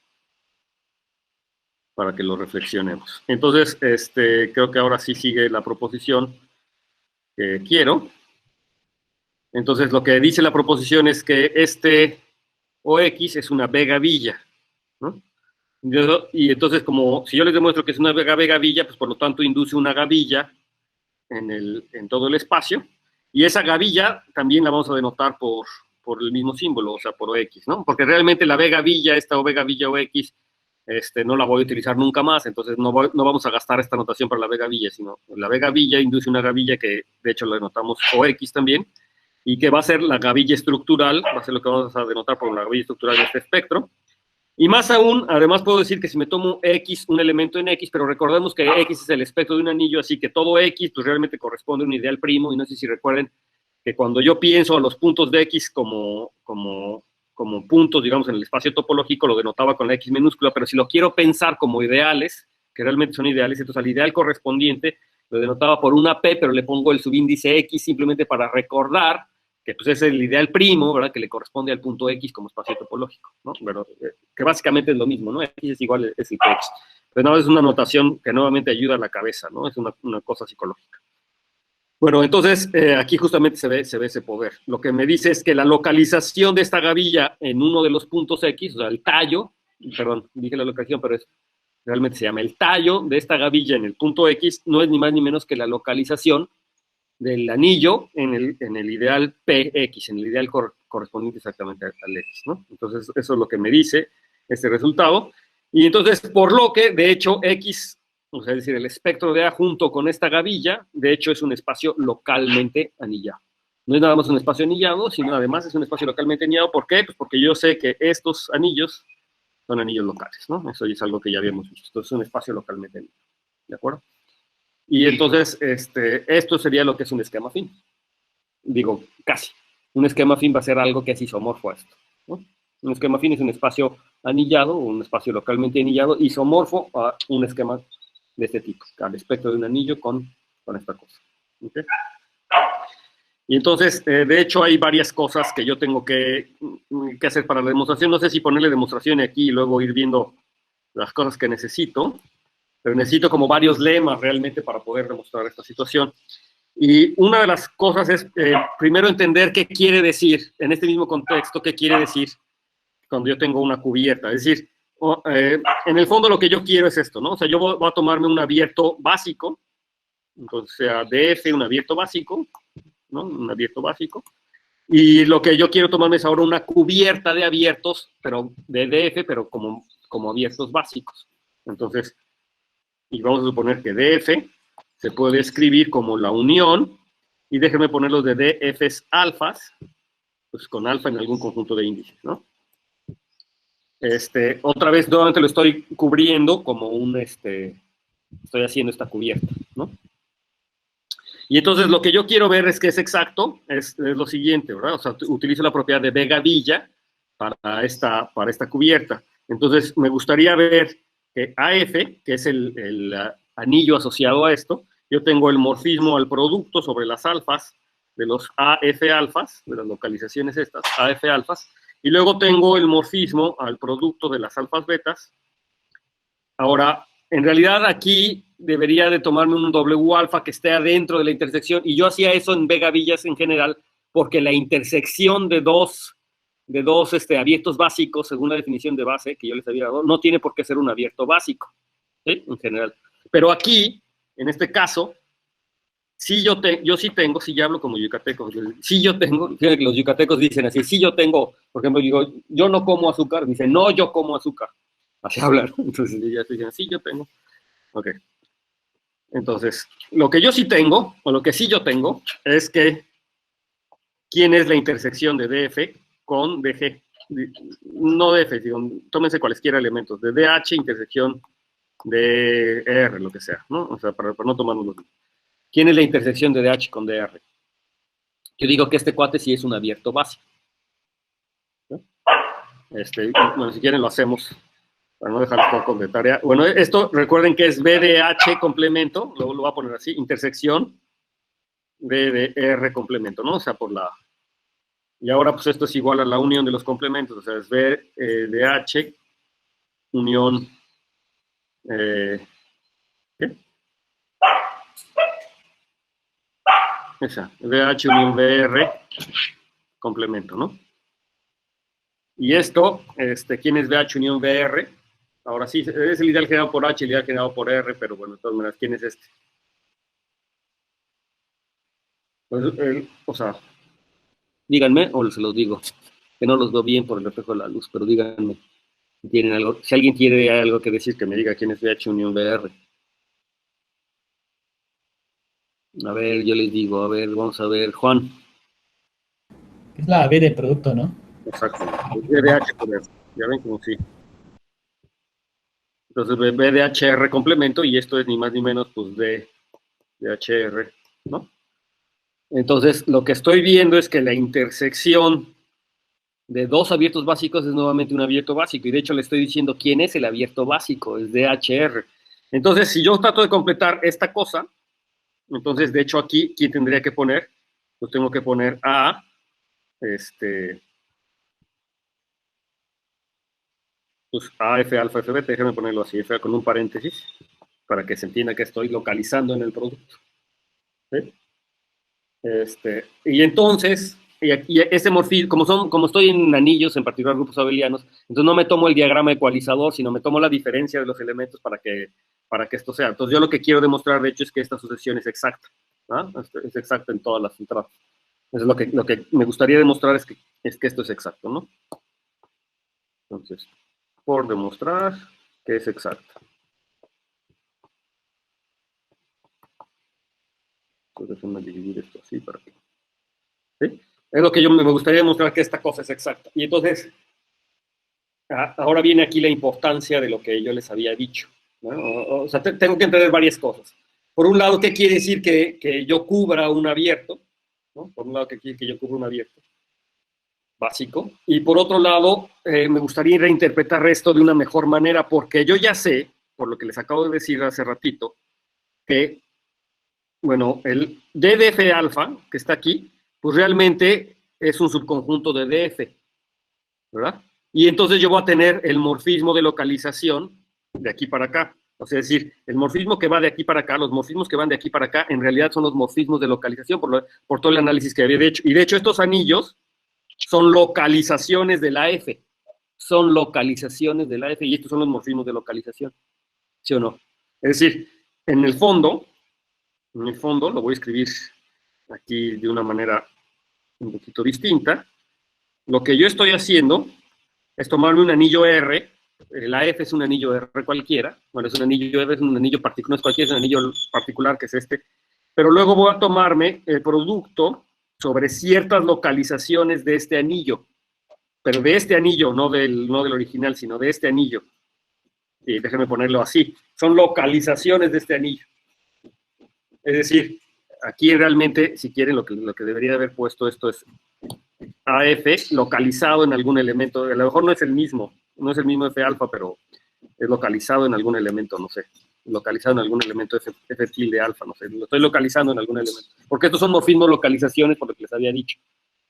para que lo reflexionemos. Entonces, creo que ahora sí sigue la proposición que quiero. Entonces, lo que dice la proposición es que OX es una vega-villa, ¿no? Y entonces, como si yo les demuestro que es una vega-villa, pues por lo tanto induce una gavilla en todo el espacio, y esa gavilla también la vamos a denotar por el mismo símbolo, o sea, por OX, ¿no? Porque realmente la vega-villa, esta o vega-villa OX, no la voy a utilizar nunca más, entonces no vamos a gastar esta notación para la vega-villa, sino la vega-villa induce una gavilla que, de hecho, la denotamos OX también, y que va a ser la gavilla estructural, va a ser lo que vamos a denotar por la gavilla estructural de este espectro. Y más aún, además puedo decir que si me tomo X, un elemento en X, pero recordemos que X es el espectro de un anillo, así que todo X pues realmente corresponde a un ideal primo, y no sé si recuerden que cuando yo pienso a los puntos de X como puntos, digamos, en el espacio topológico, lo denotaba con la X minúscula, pero si lo quiero pensar como ideales, que realmente son ideales, entonces al ideal correspondiente lo denotaba por una P, pero le pongo el subíndice X simplemente para recordar que pues es el ideal primo, ¿verdad? Que le corresponde al punto X como espacio topológico, ¿no? Pero, que básicamente es lo mismo, ¿no? X es igual, es el X. Pero no, es una notación que nuevamente ayuda a la cabeza, ¿no? Es una cosa psicológica. Bueno, entonces, aquí justamente se ve ese poder. Lo que me dice es que la localización de esta gavilla en uno de los puntos X, o sea, el tallo, perdón, dije la localización, pero realmente se llama el tallo de esta gavilla en el punto X, no es ni más ni menos que la localización del anillo en el ideal PX, en el ideal correspondiente exactamente al X, ¿no? Entonces, eso es lo que me dice este resultado. Y entonces, por lo que, de hecho, X, o sea, es decir, el espectro de A junto con esta gavilla, de hecho, es un espacio localmente anillado. No es nada más un espacio anillado, sino además es un espacio localmente anillado. ¿Por qué? Pues porque yo sé que estos anillos son anillos locales, ¿no? Eso ya es algo que ya habíamos visto. Entonces, es un espacio localmente anillado. ¿De acuerdo? Y entonces, esto sería lo que es un esquema afín. Digo, casi. Un esquema afín va a ser algo que es isomorfo a esto, ¿no? Un esquema afín es un espacio anillado, un espacio localmente anillado, isomorfo a un esquema de este tipo, al espectro de un anillo con esta cosa. ¿Okay? Y entonces, de hecho, hay varias cosas que yo tengo que hacer para la demostración. No sé si ponerle demostración aquí y luego ir viendo las cosas que necesito, pero necesito como varios lemas realmente para poder demostrar esta situación. Y una de las cosas es, primero, entender qué quiere decir, en este mismo contexto, qué quiere decir cuando yo tengo una cubierta. Es decir, en el fondo lo que yo quiero es esto, ¿no? O sea, yo voy a tomarme un abierto básico, entonces sea DF, un abierto básico, ¿no? Un abierto básico. Y lo que yo quiero tomarme es ahora una cubierta de abiertos, pero de DF, pero como abiertos básicos. Entonces, y vamos a suponer que DF se puede escribir como la unión, y déjenme ponerlos de DFs alfas, pues con alfa en algún conjunto de índices, ¿no? Otra vez, nuevamente lo estoy cubriendo como estoy haciendo esta cubierta, ¿no? Y entonces lo que yo quiero ver es que es exacto, es lo siguiente, ¿verdad? O sea, utilizo la propiedad de vega-villa para esta cubierta. Entonces, me gustaría ver que AF, que es el anillo asociado a esto, yo tengo el morfismo al producto sobre las alfas AF alfas, de las localizaciones estas, AF alfas, y luego tengo el morfismo al producto de las alfas betas. Ahora, en realidad aquí debería de tomarme un W alfa que esté adentro de la intersección, y yo hacía eso en B gavillas en general, porque la intersección de dos abiertos básicos, según la definición de base que yo les había dado, no tiene por qué ser un abierto básico, ¿sí? En general. Pero aquí, en este caso, yo sí tengo, si ya hablo como yucateco, sí yo tengo, fíjate que los yucatecos dicen así, sí yo tengo, por ejemplo, digo, yo no como azúcar, dicen, no, yo como azúcar, así hablan, entonces ya estoy diciendo, sí yo tengo, ok. Entonces, lo que yo sí tengo, o lo que sí yo tengo, es que, ¿quién es la intersección de DF con DG? No DF, digo, tómense cualesquiera elementos, de DH intersección de R, lo que sea, ¿no? O sea, para no tomarnos los... ¿Quién es la intersección de DH con DR? Yo digo que este cuate sí es un abierto básico, ¿no? Bueno, si quieren lo hacemos, para no dejarlos poco de tarea. Bueno, esto recuerden que es BDH complemento, luego lo voy a poner así, intersección BDR complemento, ¿no? O sea, por la... Y ahora pues esto es igual a la unión de los complementos, o sea, es BDH unión... ¿qué? Esa, BH unión BR complemento, ¿no? Y esto, ¿quién es BH unión BR? Ahora sí, es el ideal generado por H, el ideal generado por R, pero bueno, de todas maneras, ¿quién es este? Pues, o sea, díganme, o se los digo, que no los veo bien por el reflejo de la luz, pero díganme si tienen algo, si alguien tiene algo que decir, que me diga quién es BH unión BR. A ver, yo les digo, a ver, vamos a ver, Juan. Es la B de producto, ¿no? Exacto, BDH por R, ya ven como sí. Entonces, BDHR complemento, y esto es ni más ni menos, pues, DHR, ¿no? Entonces, lo que estoy viendo es que la intersección de dos abiertos básicos es nuevamente un abierto básico, y de hecho le estoy diciendo quién es el abierto básico, es DHR. Entonces, si yo trato de completar esta cosa, entonces, de hecho, aquí, ¿quién tendría que poner? Pues tengo que poner a, pues AF alfa F beta, déjame ponerlo así, F con un paréntesis, para que se entienda que estoy localizando en el producto. ¿Sí? Y entonces, y este morfismo, como estoy en anillos, en particular grupos abelianos, entonces no me tomo el diagrama ecualizador, sino me tomo la diferencia de los elementos para que esto sea. Entonces yo lo que quiero demostrar, de hecho, es que esta sucesión es exacta, ¿no? Es exacta en todas las entradas. Entonces lo que me gustaría demostrar es que esto es exacto, ¿no? Entonces, por demostrar que es exacto. Entonces déjenme dividir esto así para que... ¿sí? Es lo que yo me gustaría demostrar, que esta cosa es exacta. Y entonces, ahora viene aquí la importancia de lo que yo les había dicho, ¿no? O sea, tengo que entender varias cosas. Por un lado, ¿qué quiere decir que yo cubra un abierto? ¿No? Por un lado, ¿qué quiere que yo cubra un abierto básico? Y por otro lado, me gustaría reinterpretar esto de una mejor manera, porque yo ya sé, por lo que les acabo de decir hace ratito, que, bueno, el DDF alfa, que está aquí, pues realmente es un subconjunto de DF, ¿verdad? Y entonces yo voy a tener el morfismo de localización de aquí para acá. O sea, es decir, el morfismo que va de aquí para acá, los morfismos que van de aquí para acá, en realidad son los morfismos de localización por todo el análisis que había hecho. Y de hecho estos anillos son localizaciones de la F. Son localizaciones de la F, y estos son los morfismos de localización. ¿Sí o no? Es decir, en el fondo, lo voy a escribir aquí de una manera un poquito distinta. Lo que yo estoy haciendo es tomarme un anillo R, la F es un anillo R cualquiera, bueno, es un anillo R, es un anillo particular, no es cualquiera, es un anillo particular que es este, pero luego voy a tomarme el producto sobre ciertas localizaciones de este anillo, pero de este anillo, no del original, sino de este anillo. Y déjenme ponerlo así, son localizaciones de este anillo. Es decir, aquí realmente, si quieren, lo que debería haber puesto esto es AF localizado en algún elemento, a lo mejor no es el mismo F alfa, pero es localizado en algún elemento, no sé. localizado en algún elemento F tilde alfa, no sé, lo estoy localizando en algún elemento. Porque estos son morfismos localizaciones, por lo que les había dicho.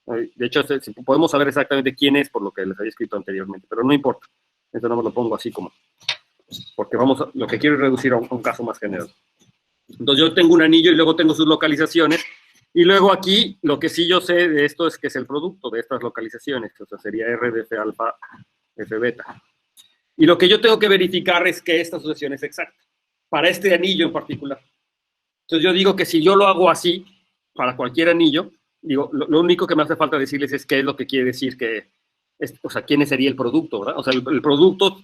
De hecho, podemos saber exactamente quién es por lo que les había escrito anteriormente, pero no importa. Eso no me lo pongo así como, porque lo que quiero es reducir a un caso más general. Entonces yo tengo un anillo y luego tengo sus localizaciones, y luego aquí lo que sí yo sé de esto es que es el producto de estas localizaciones, o sea, sería R de F alfa, F beta. Y lo que yo tengo que verificar es que esta asociación es exacta, para este anillo en particular. Entonces yo digo que si yo lo hago así, para cualquier anillo, digo, lo único que me hace falta decirles es qué es lo que quiere decir o sea, quién sería el producto, ¿verdad? O sea, el producto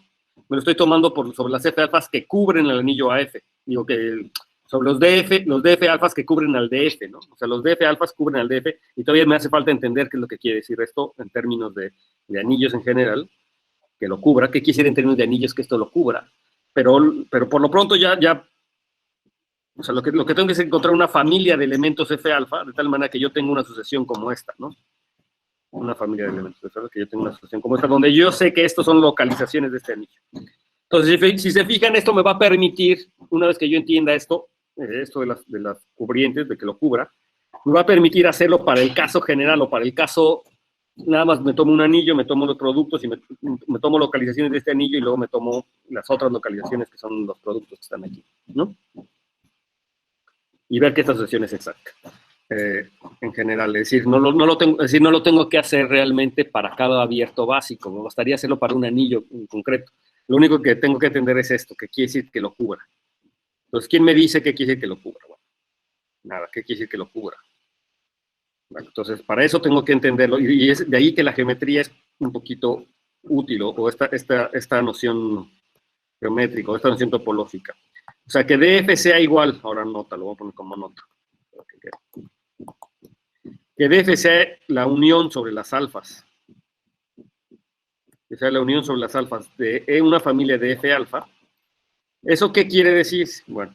me lo estoy tomando sobre las F alfas que cubren el anillo AF. Digo que sobre los DF alfas que cubren al DF, ¿no? O sea, los DF alfas cubren al DF y todavía me hace falta entender qué es lo que quiere decir esto en términos de anillos en general, que lo cubra, qué quiere decir en términos de anillos que esto lo cubra. Pero por lo pronto o sea, lo que tengo que es encontrar una familia de elementos F alfa, de tal manera que yo tenga una asociación como esta, ¿no? Una familia de elementos F alfa, que yo tenga una asociación como esta, donde yo sé que estos son localizaciones de este anillo. Entonces, si se fijan, esto me va a permitir, una vez que yo entienda esto de las cubrientes, de que lo cubra, me va a permitir hacerlo para el caso general o para el caso, nada más me tomo un anillo, me tomo los productos y me tomo localizaciones de este anillo y luego me tomo las otras localizaciones que son los productos que están aquí, ¿no? Y ver que esta asociación es exacta, en general. Es decir, no lo tengo que hacer realmente para cada abierto básico, me bastaría hacerlo para un anillo en concreto. Lo único que tengo que entender es esto, que quiere decir que lo cubra. Entonces, ¿quién me dice qué quiere decir que lo cubra? Bueno, nada, ¿qué quiere decir que lo cubra? Bueno, entonces, para eso tengo que entenderlo, y es de ahí que la geometría es un poquito útil, o esta noción geométrica, o esta noción topológica. O sea, que DF sea igual, ahora nota, lo voy a poner como nota. Que DF sea la unión sobre las alfas. Que sea la unión sobre las alfas de una familia de F alfa. ¿Eso qué quiere decir? Bueno,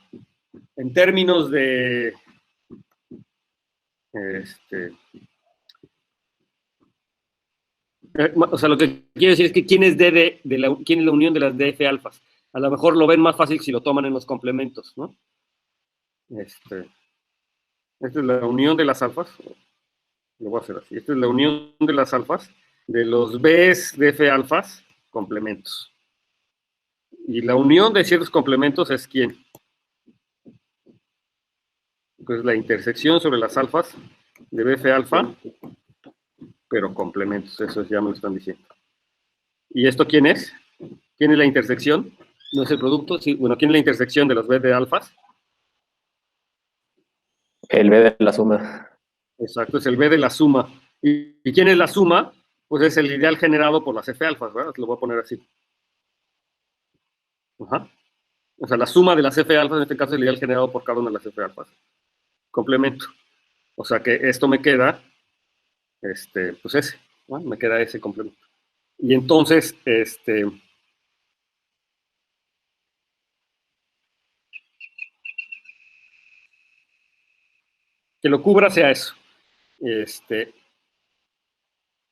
en términos de... o sea, lo que quiero decir es que quién es quién es la unión de las DF alfas. A lo mejor lo ven más fácil si lo toman en los complementos, ¿no? Esta es la unión de las alfas. Lo voy a hacer así. Esta es la unión de las alfas de los Bs de F alfas complementos. Y la unión de ciertos complementos es ¿quién? Pues la intersección sobre las alfas de Bf alfa, pero complementos, eso ya me lo están diciendo. ¿Y esto quién es? ¿Quién es la intersección? ¿No es el producto? Sí, bueno, ¿quién es la intersección de los B de alfas? El B de la suma. Exacto, es el B de la suma. ¿Y quién es la suma? Pues es el ideal generado por las F alfas, ¿verdad? Lo voy a poner así. Ajá. O sea, la suma de las F alfas, en este caso, es el ideal generado por cada una de las F alfas. Complemento. O sea que esto me queda, pues ese, ¿no? Me queda ese complemento. Y entonces, que lo cubra sea eso.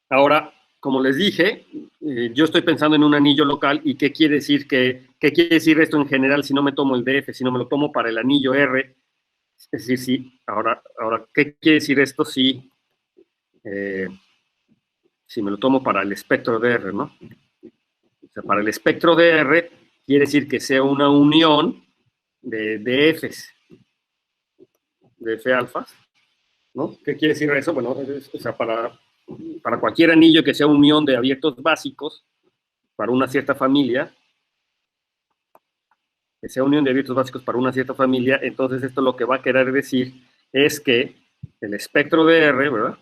Ahora, como les dije, yo estoy pensando en un anillo local y qué quiere decir qué quiere decir esto en general si no me tomo el DF, si no me lo tomo para el anillo R. Es decir, sí, ahora, ¿qué quiere decir esto si me lo tomo para el espectro de R, ¿no? O sea, para el espectro de R quiere decir que sea una unión de Fs, de F alfas, ¿no? ¿Qué quiere decir eso? Bueno, o sea, para cualquier anillo que sea unión de abiertos básicos, para una cierta familia, que sea unión de abiertos básicos para una cierta familia, entonces esto lo que va a querer decir es que el espectro de R, ¿verdad?,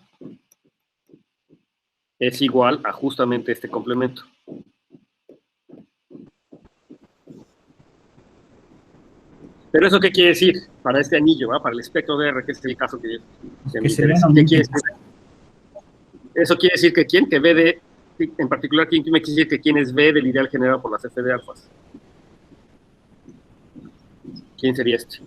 es igual a justamente este complemento. Pero ¿eso qué quiere decir para este anillo, ¿verdad?, para el espectro de R, que es el caso que me interesa? ¿Qué quiere decir? Eso quiere decir que ¿quién? Que B de, en particular, ¿quién me quiere decir que quién es B del ideal generado por las F de alfas? ¿Quién sería este?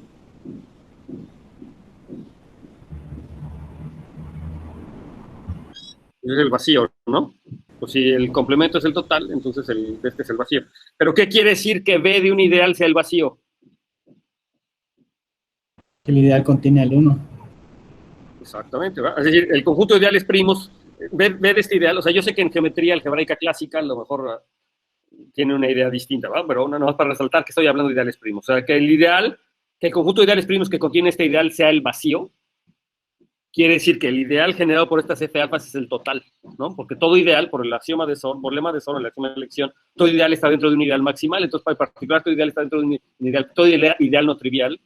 Es el vacío, ¿no? Pues si el complemento es el total, entonces este es el vacío. ¿Pero qué quiere decir que B de un ideal sea el vacío? El ideal contiene al 1. Exactamente, ¿verdad? Es decir, el conjunto de ideales primos, ver este ideal, o sea, yo sé que en geometría algebraica clásica a lo mejor tiene una idea distinta, ¿verdad? Pero no más para resaltar que estoy hablando de ideales primos. O sea, que el conjunto de ideales primos que contiene este ideal sea el vacío, quiere decir que el ideal generado por estas F alfas es el total, ¿no? Porque todo ideal, por el axioma de Zorn, por el lema de Zorn, el axioma de elección, todo ideal está dentro de un ideal maximal, entonces, para particular, todo ideal está dentro de un ideal, todo ideal no trivial,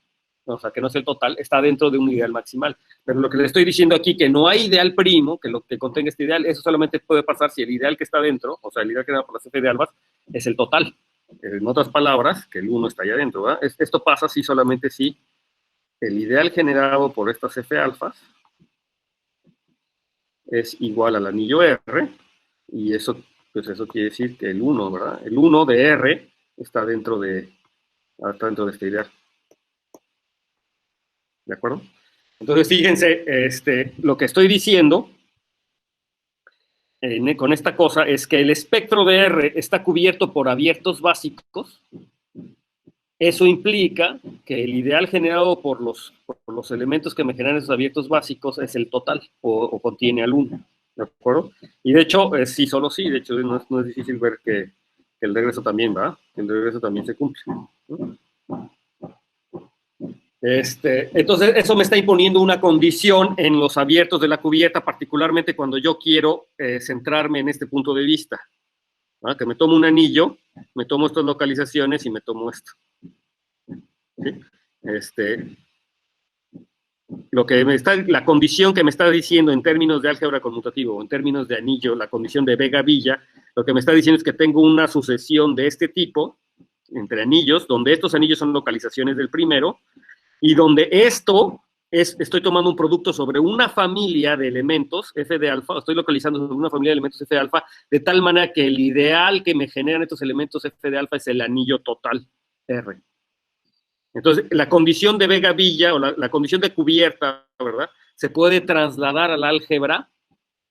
o sea, que no es el total, está dentro de un ideal maximal. Pero lo que le estoy diciendo aquí, que no hay ideal primo, que lo que contenga este ideal, eso solamente puede pasar si el ideal que está dentro, o sea, el ideal generado por las F de alfas, es el total. En otras palabras, que el 1 está allá adentro, ¿verdad? Esto pasa si solamente si el ideal generado por estas F alfas es igual al anillo R, y eso, pues eso quiere decir que el 1, ¿verdad? El 1 de R está dentro de este ideal. ¿De acuerdo? Entonces, fíjense, lo que estoy diciendo con esta cosa es que el espectro de R está cubierto por abiertos básicos. Eso implica que el ideal generado por los elementos que me generan esos abiertos básicos es el total, o contiene al 1, ¿de acuerdo? Y de hecho, sí, solo sí, de hecho no es difícil ver que el regreso también va, el regreso también se cumple, ¿no? Entonces, eso me está imponiendo una condición en los abiertos de la cubierta, particularmente cuando yo quiero centrarme en este punto de vista, ¿no? Que me tomo un anillo, me tomo estas localizaciones y me tomo esto. ¿Sí? La condición que me está diciendo en términos de álgebra conmutativo o en términos de anillo, la condición de Vega-Villa, lo que me está diciendo es que tengo una sucesión de este tipo entre anillos, donde estos anillos son localizaciones del primero, y donde estoy tomando un producto sobre una familia de elementos f de alfa, estoy localizando sobre una familia de elementos f de alfa, de tal manera que el ideal que me generan estos elementos f de alfa es el anillo total R. Entonces, la condición de Vega-Villa, o la condición de cubierta, ¿verdad?, se puede trasladar al álgebra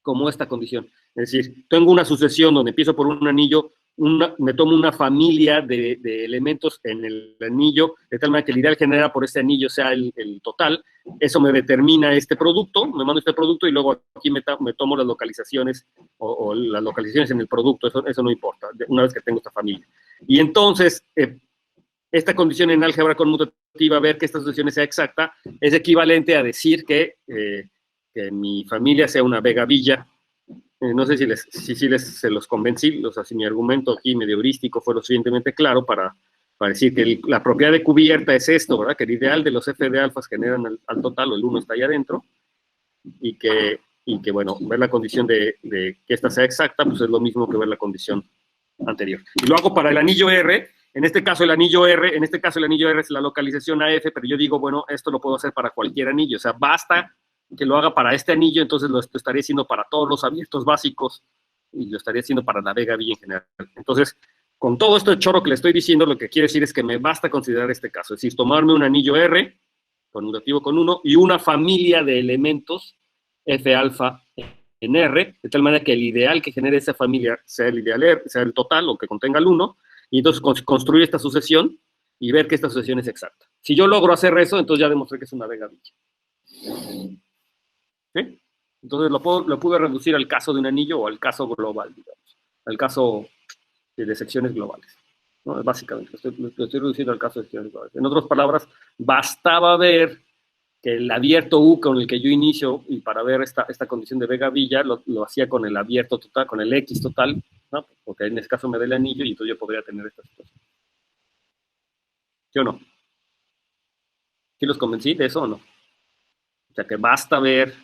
como esta condición. Es decir, tengo una sucesión donde empiezo por un anillo, me tomo una familia de elementos en el anillo, de tal manera que el ideal generado por este anillo sea el total. Eso me determina este producto, me mando este producto y luego aquí me tomo las localizaciones o las localizaciones en el producto, eso no importa, una vez que tengo esta familia. Y entonces, esta condición en álgebra conmutativa, ver que esta sucesión sea exacta, es equivalente a decir que mi familia sea una Vega-Villa. No sé si se los convencí, o sea, si mi argumento aquí medio heurístico fue lo suficientemente claro para decir que la propiedad de cubierta es esto, ¿verdad? Que el ideal de los f de alfas generan al total, o el 1 está ahí adentro, y que bueno, ver la condición de que esta sea exacta, pues es lo mismo que ver la condición anterior. Y lo hago para el anillo R. En este caso el anillo R es la localización AF, pero yo digo, bueno, esto lo puedo hacer para cualquier anillo, o sea, basta que lo haga para este anillo, entonces lo estaría haciendo para todos los abiertos básicos y lo estaría haciendo para la Vega-Villa en general. Entonces, con todo esto de choro que le estoy diciendo, lo que quiero decir es que me basta considerar este caso, es decir, tomarme un anillo R, conmutativo con 1, y una familia de elementos F alfa en R, de tal manera que el ideal que genere esa familia sea el ideal R, sea el total o que contenga el 1, y entonces construir esta sucesión y ver que esta sucesión es exacta. Si yo logro hacer eso, entonces ya demostré que es una Vega-Villa. ¿Sí? Entonces lo pude reducir al caso de un anillo o al caso global, digamos, al caso de secciones globales, ¿no? Básicamente, lo estoy reduciendo al caso de secciones globales. En otras palabras, bastaba ver que el abierto U con el que yo inicio, y para ver esta condición de Vega-Villa, lo hacía con el abierto total, con el X total, ¿no? Porque en este caso me da el anillo y entonces yo podría tener esta situación. ¿Sí o no? ¿Sí los convencí de eso o no? O sea, que basta ver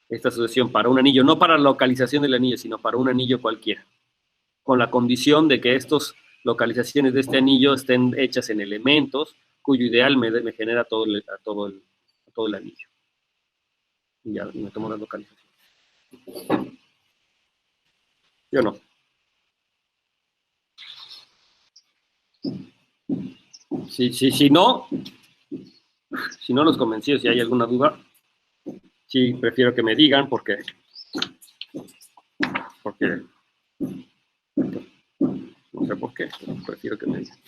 esta sucesión para un anillo, no para la localización del anillo, sino para un anillo cualquiera, con la condición de que estas localizaciones de este anillo estén hechas en elementos cuyo ideal me genera todo el anillo. Y ya me tomo la localización. ¿Sí o no? Si no los convencí, si hay alguna duda, sí prefiero que me digan porque no sé por qué, pero prefiero que me digan.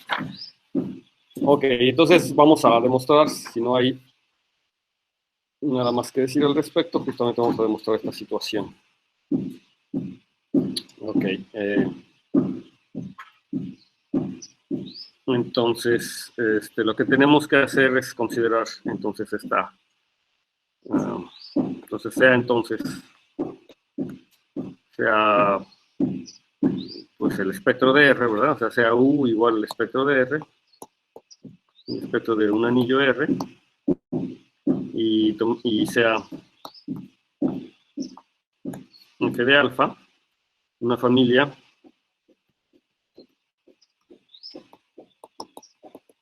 Ok, entonces vamos a demostrar, si no hay nada más que decir al respecto, justamente vamos a demostrar esta situación. Ok. Entonces, lo que tenemos que hacer es considerar entonces entonces sea pues el espectro de R, ¿verdad? O sea, sea U igual al espectro de R, el espectro de un anillo R, y sea F de alfa, una familia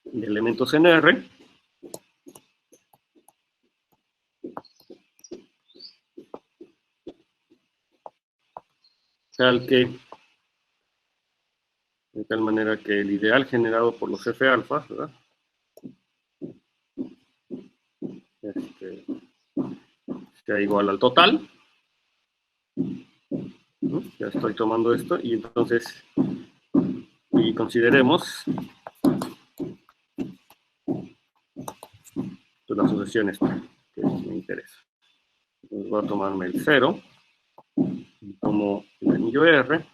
de elementos en R, de tal manera que el ideal generado por los F alfa, ¿verdad? Sea igual al total. ¿No? Ya estoy tomando esto y entonces y consideremos pues, la sucesión esta que me interesa. Entonces voy a tomarme el 0, tomo el anillo R,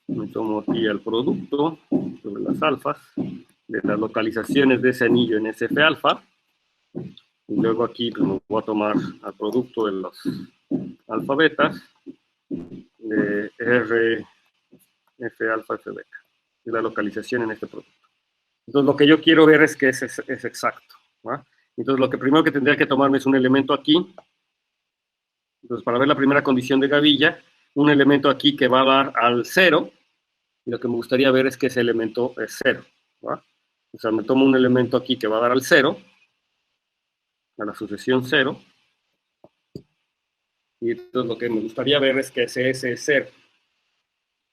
me tomo aquí el producto sobre las alfas de las localizaciones de ese anillo en SF alfa, y luego aquí pues, me voy a tomar al producto de los alfa betas de R, F alfa, F beta, y la localización en este producto. Entonces lo que yo quiero ver es que es exacto, ¿va? Entonces lo que primero que tendría que tomarme es un elemento aquí. Entonces para ver la primera condición de gavilla, un elemento aquí que va a dar al 0, y lo que me gustaría ver es que ese elemento es 0, ¿va? O sea, me tomo un elemento aquí que va a dar al 0, a la sucesión 0, y entonces lo que me gustaría ver es que ese es 0.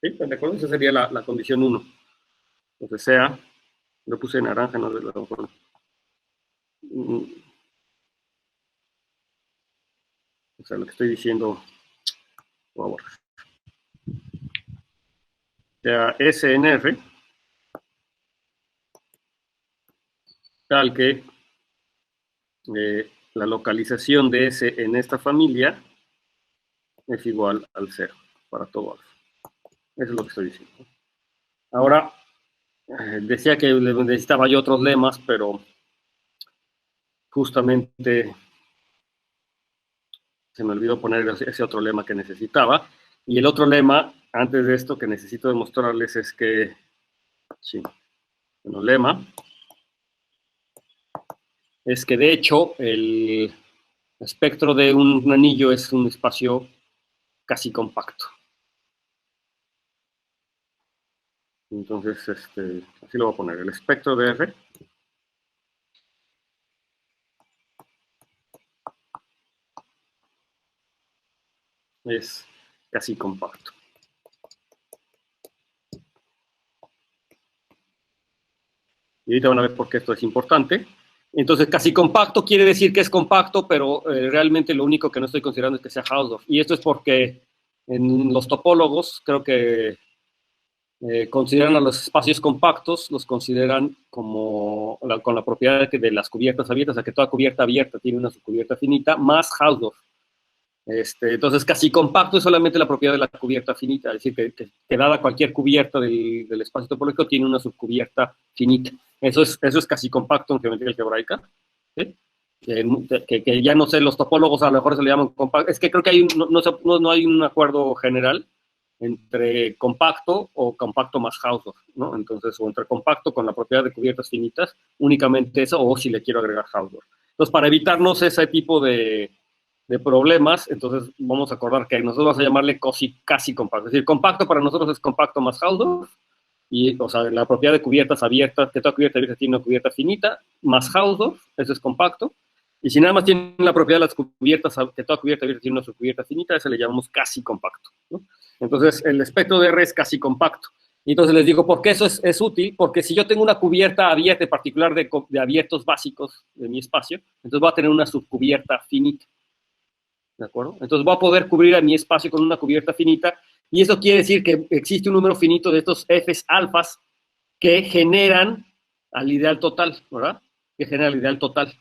¿Sí? ¿De acuerdo? Esa sería la condición 1. Entonces sea, lo puse en naranja, no de la forma. O sea, lo que estoy diciendo, por favor. O sea, S en R, tal que la localización de S en esta familia es igual al 0 para todo alfa. Eso es lo que estoy diciendo. Ahora, decía que necesitaba yo otros lemas, pero justamente se me olvidó poner ese otro lema que necesitaba. Y el otro lema, antes de esto, que necesito demostrarles es que, sí, bueno, lema, es que de hecho el espectro de un anillo es un espacio casi compacto. Entonces, así lo voy a poner, el espectro de R es casi compacto. Y ahorita van a ver por qué esto es importante. Entonces, casi compacto quiere decir que es compacto, pero realmente lo único que no estoy considerando es que sea Hausdorff. Y esto es porque en los topólogos creo que consideran a los espacios compactos, los consideran como con la propiedad de las cubiertas abiertas, o sea que toda cubierta abierta tiene una subcubierta finita, más Hausdorff. Entonces, casi compacto es solamente la propiedad de la cubierta finita, es decir, que dada cualquier cubierta del espacio topológico tiene una subcubierta finita. Eso es casi compacto en geometría algebraica. ¿Sí? Que ya no sé, los topólogos a lo mejor se le llaman compacto. Es que creo que hay no hay un acuerdo general entre compacto o compacto más Hausdorff, ¿no? Entonces, o entre compacto con la propiedad de cubiertas finitas, únicamente eso, o si le quiero agregar Hausdorff. Entonces, para evitarnos ese tipo de problemas, entonces vamos a acordar que nosotros vamos a llamarle casi compacto. Es decir, compacto para nosotros es compacto más Hausdorff, y, o sea, la propiedad de cubiertas abiertas, que toda cubierta abierta tiene una cubierta finita, más Hausdorff, eso es compacto. Y si nada más tiene la propiedad de las cubiertas, que toda cubierta abierta tiene una subcubierta finita, ese le llamamos casi compacto, ¿no? Entonces, el espectro de R es casi compacto. Y entonces les digo, ¿por qué eso es útil? Porque si yo tengo una cubierta abierta, en particular de abiertos básicos de mi espacio, entonces voy a tener una subcubierta finita. ¿De acuerdo? Entonces voy a poder cubrir a mi espacio con una cubierta finita, y eso quiere decir que existe un número finito de estos Fs alfas que generan al ideal total, ¿verdad? Que generan al ideal total.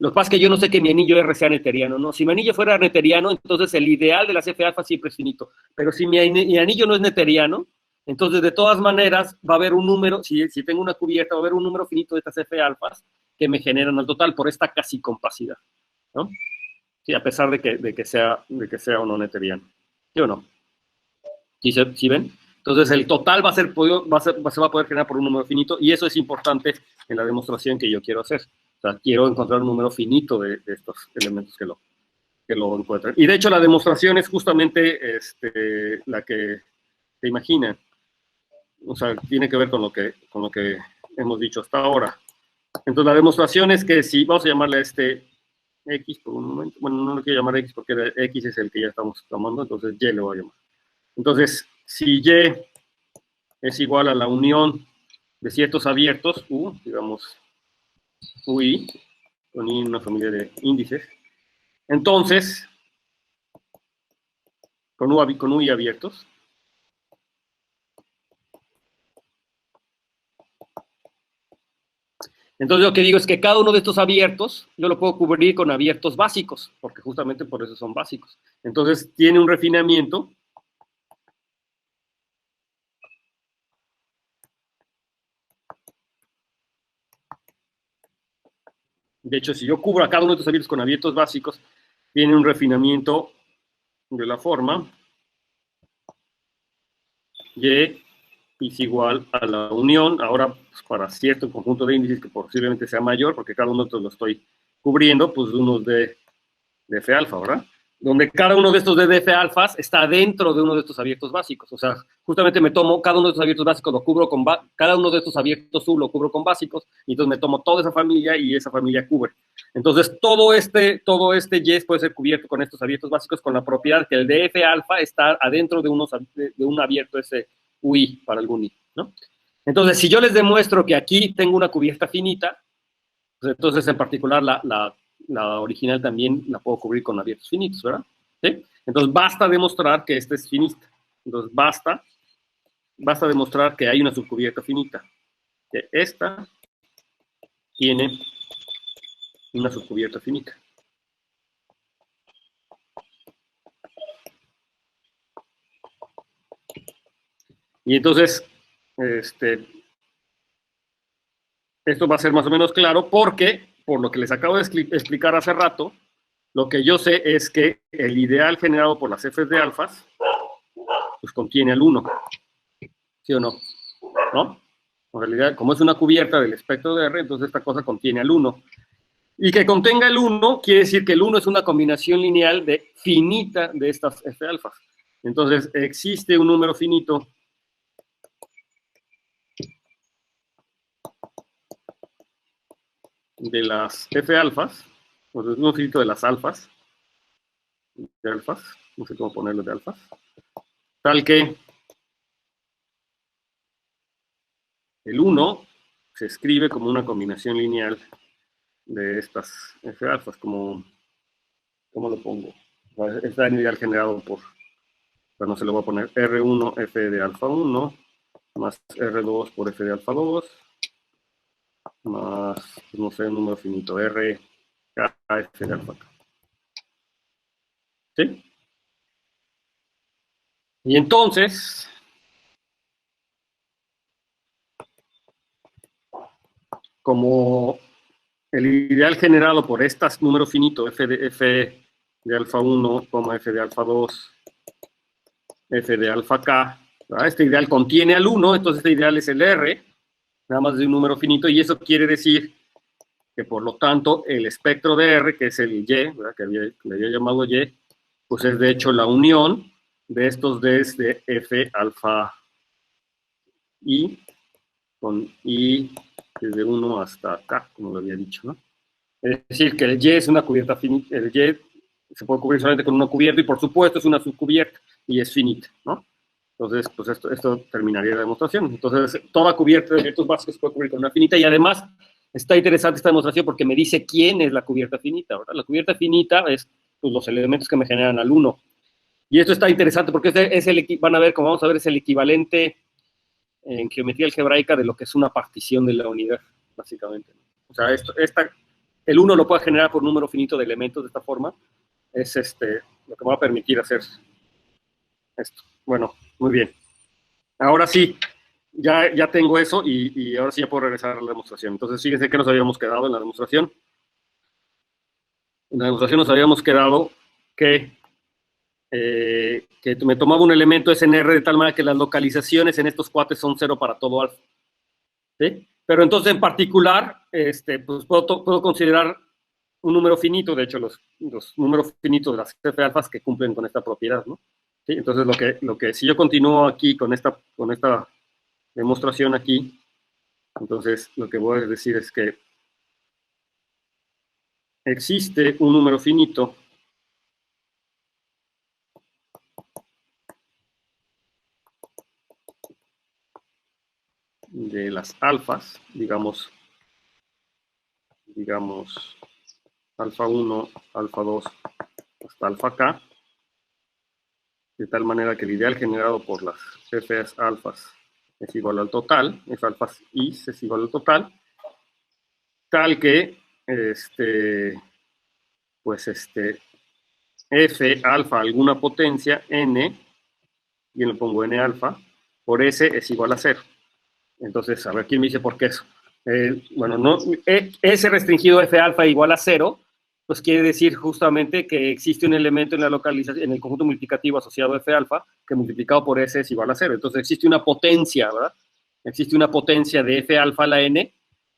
Lo que pasa es que yo no sé que mi anillo R sea neteriano, ¿no? Si mi anillo fuera neteriano, entonces el ideal de las F alfa siempre es finito. Pero si mi anillo no es neteriano, entonces de todas maneras va a haber un número, si tengo una cubierta, va a haber un número finito de estas F alfas que me generan al total por esta casi compacidad, ¿no? Sí, a pesar de que sea o no neteriano. ¿Sí o no? ¿Sí ven? Entonces el total se va a poder generar por un número finito y eso es importante en la demostración que yo quiero hacer. O sea, quiero encontrar un número finito de estos elementos que lo encuentren. Y de hecho la demostración es justamente la que se imagina. O sea, tiene que ver con lo que hemos dicho hasta ahora. Entonces la demostración es que si vamos a llamarle a X por un momento, bueno, no lo quiero llamar X porque X es el que ya estamos tomando, entonces Y le voy a llamar. Entonces, si Y es igual a la unión de ciertos abiertos, U, digamos, UI, con I una familia de índices, entonces, con UI abiertos, entonces lo que digo es que cada uno de estos abiertos, yo lo puedo cubrir con abiertos básicos, porque justamente por eso son básicos. Entonces, tiene un refinamiento. De hecho, si yo cubro a cada uno de estos abiertos con abiertos básicos, tiene un refinamiento de la forma Y es igual a la unión, ahora pues, para cierto conjunto de índices que posiblemente sea mayor, porque cada uno de estos lo estoy cubriendo, pues unos de F alfa, ¿verdad? Donde cada uno de estos de F alfas está dentro de uno de estos abiertos básicos. O sea, justamente me tomo cada uno de estos abiertos básicos, lo cubro con cada uno de estos abiertos sub lo cubro con básicos, y entonces me tomo toda esa familia y esa familia cubre. Entonces, todo este Y puede ser cubierto con estos abiertos básicos con la propiedad que el de F alfa está adentro de un abierto ese UI para algún I, ¿no? Entonces, si yo les demuestro que aquí tengo una cubierta finita, pues entonces en particular la original también la puedo cubrir con abiertos finitos, ¿verdad? ¿Sí? Entonces basta demostrar que esta es finita. Entonces basta demostrar que hay una subcubierta finita. Que esta tiene una subcubierta finita. Y entonces, esto va a ser más o menos claro porque, por lo que les acabo de explicar hace rato, lo que yo sé es que el ideal generado por las Fs de alfas, pues contiene al 1. ¿Sí o no? ¿No? En realidad, como es una cubierta del espectro de R, entonces esta cosa contiene al 1. Y que contenga el 1 quiere decir que el 1 es una combinación lineal finita de estas F alfas. Entonces, existe un número finito de las F alfas, o sea, un número finito de las alfas, no sé cómo ponerlo de alfas, tal que el 1 se escribe como una combinación lineal de estas F alfas, ¿cómo lo pongo? Está en ideal generado por, pero no se lo voy a poner, R1 F de alfa 1, más R2 por F de alfa 2, más, no sé, un número finito, R, K, F de alfa K. ¿Sí? Y entonces, como el ideal generado por estas números finitos, F de alfa 1, F de alfa 2, F de alfa K, ¿verdad? Este ideal contiene al 1, entonces este ideal es el R, nada más de un número finito, y eso quiere decir que por lo tanto el espectro de R, que es el Y, ¿verdad? Que le había llamado Y, pues es de hecho la unión de estos Ds de F alfa I, con I desde 1 hasta K, como lo había dicho, ¿no? Es decir, que el Y es una cubierta finita, el Y se puede cubrir solamente con una cubierta y por supuesto es una subcubierta y es finita, ¿no? Entonces, pues esto terminaría la demostración. Entonces, toda cubierta de objetos básicos se puede cubrir con una finita y además está interesante esta demostración porque me dice quién es la cubierta finita, ¿verdad? La cubierta finita es pues, los elementos que me generan al 1. Y esto está interesante porque van a ver, como vamos a ver, es el equivalente en geometría algebraica de lo que es una partición de la unidad, básicamente. O sea, el 1 lo pueda generar por un número finito de elementos de esta forma, es lo que me va a permitir hacer esto. Bueno, muy bien. Ahora sí, ya tengo eso y ahora sí ya puedo regresar a la demostración. Entonces, fíjense que nos habíamos quedado en la demostración. En la demostración nos habíamos quedado que me tomaba un elemento SNR de tal manera que las localizaciones en estos cuates son 0 para todo alfa. ¿Sí? Pero entonces, en particular, pues puedo considerar un número finito, de hecho, los números finitos de las F alfas que cumplen con esta propiedad, ¿no? ¿Sí? Entonces, si yo continúo aquí con esta demostración aquí, entonces lo que voy a decir es que existe un número finito de las alfas, digamos alfa 1, alfa 2, hasta alfa k, de tal manera que el ideal generado por las F alfas es igual al total, F alfas I es igual al total, tal que F alfa alguna potencia n, y le pongo n alfa, por S es igual a 0. Entonces, a ver, ¿quién me dice por qué eso? Bueno, no, S restringido F alfa igual a 0, pues quiere decir justamente que existe un elemento en la localización, en el conjunto multiplicativo asociado a F alfa, que multiplicado por S es igual a 0. Entonces, existe una potencia, ¿verdad? Existe una potencia de F alfa a la n,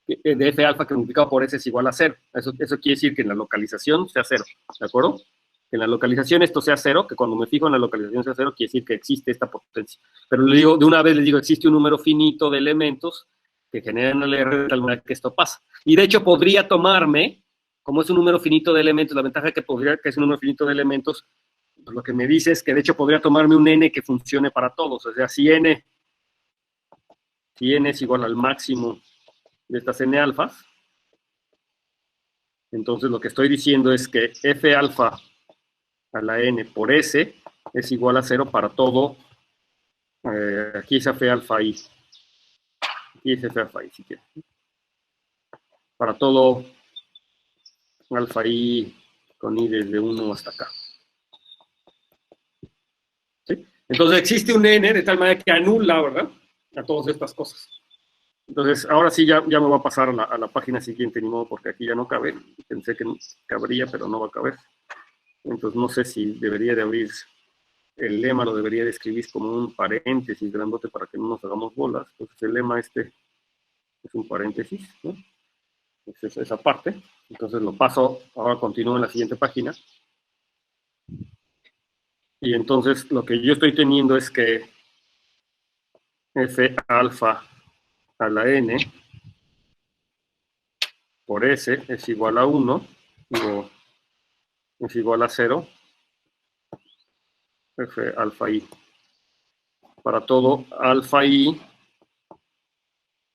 de F alfa que multiplicado por S es igual a 0. Eso quiere decir que en la localización sea 0, ¿de acuerdo? Que en la localización esto sea 0, que cuando me fijo en la localización sea 0, quiere decir que existe esta potencia. Pero de una vez les digo, existe un número finito de elementos que generan el R de tal manera que esto pasa. Y de hecho podría tomarme, como es un número finito de elementos, la ventaja que es un número finito de elementos, pues lo que me dice es que de hecho podría tomarme un n que funcione para todos. O sea, si n es igual al máximo de estas n alfas, entonces lo que estoy diciendo es que F alfa a la n por S es igual a 0 para todo, aquí es F alfa I, aquí es F alfa I si quieres, para todo alfa I con I desde 1 hasta acá. ¿Sí? Entonces existe un n de tal manera que anula, ¿verdad?, a todas estas cosas. Entonces, ahora sí ya me va a pasar a la página siguiente, ni modo, porque aquí ya no cabe. Pensé que cabría, pero no va a caber. Entonces, no sé si debería de abrir el lema, lo debería de escribir como un paréntesis grandote para que no nos hagamos bolas. Entonces, el lema es un paréntesis, ¿no? Es esa parte. Entonces, lo paso, ahora continúo en la siguiente página. Y entonces, lo que yo estoy teniendo es que F alfa a la n por S es igual a 1, digo, es igual a 0, F alfa I. Para todo alfa I,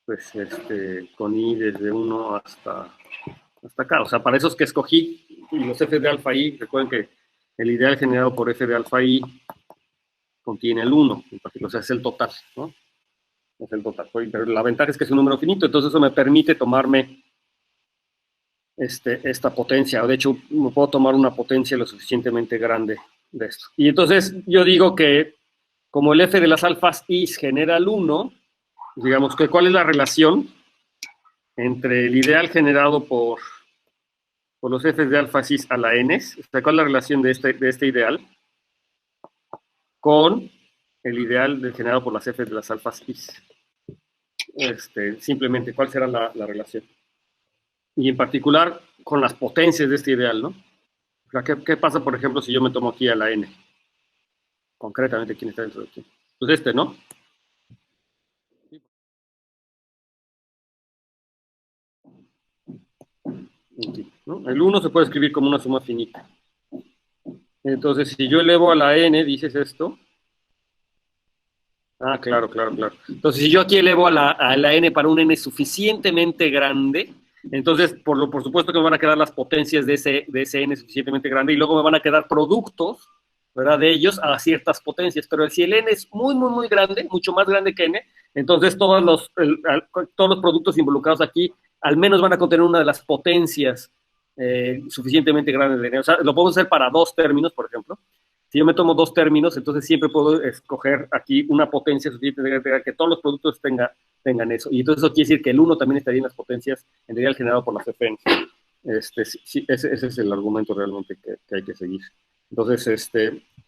pues con I desde 1 hasta acá. O sea, para esos que escogí, y los F de alfa I, recuerden que el ideal generado por F de alfa I contiene el 1, o sea, es el total, ¿no? Es el total. Pero la ventaja es que es un número finito, entonces eso me permite tomarme esta potencia, o de hecho me puedo tomar una potencia lo suficientemente grande de esto. Y entonces yo digo que como el F de las alfas I genera el 1, digamos que ¿cuál es la relación entre el ideal generado por los F de alfas I a la n? O sea, ¿cuál es la relación de este ideal con el ideal generado por las F de las alfas I? Simplemente, ¿cuál será la relación? Y en particular con las potencias de este ideal, ¿no? O sea, ¿qué pasa, por ejemplo, si yo me tomo aquí a la n? Concretamente, ¿quién está dentro de aquí? Pues ¿no? Aquí, ¿no? El 1 se puede escribir como una suma finita. Entonces, si yo elevo a la n, dices esto. Ah, claro. Entonces, si yo aquí elevo a la n para un n suficientemente grande, entonces, por supuesto que me van a quedar las potencias de ese n suficientemente grande y luego me van a quedar productos, ¿verdad?, de ellos a ciertas potencias. Pero si el n es muy, muy, muy grande, mucho más grande que n, entonces todos los productos involucrados aquí al menos van a contener una de las potencias suficientemente grande de n. O sea, lo puedo hacer para dos términos, por ejemplo. Si yo me tomo dos términos, entonces siempre puedo escoger aquí una potencia suficientemente grande que todos los productos tengan eso. Y entonces eso quiere decir que el 1 también estaría en las potencias en ideal generado por las Fn. Sí, ese es el argumento realmente que hay que seguir. Entonces,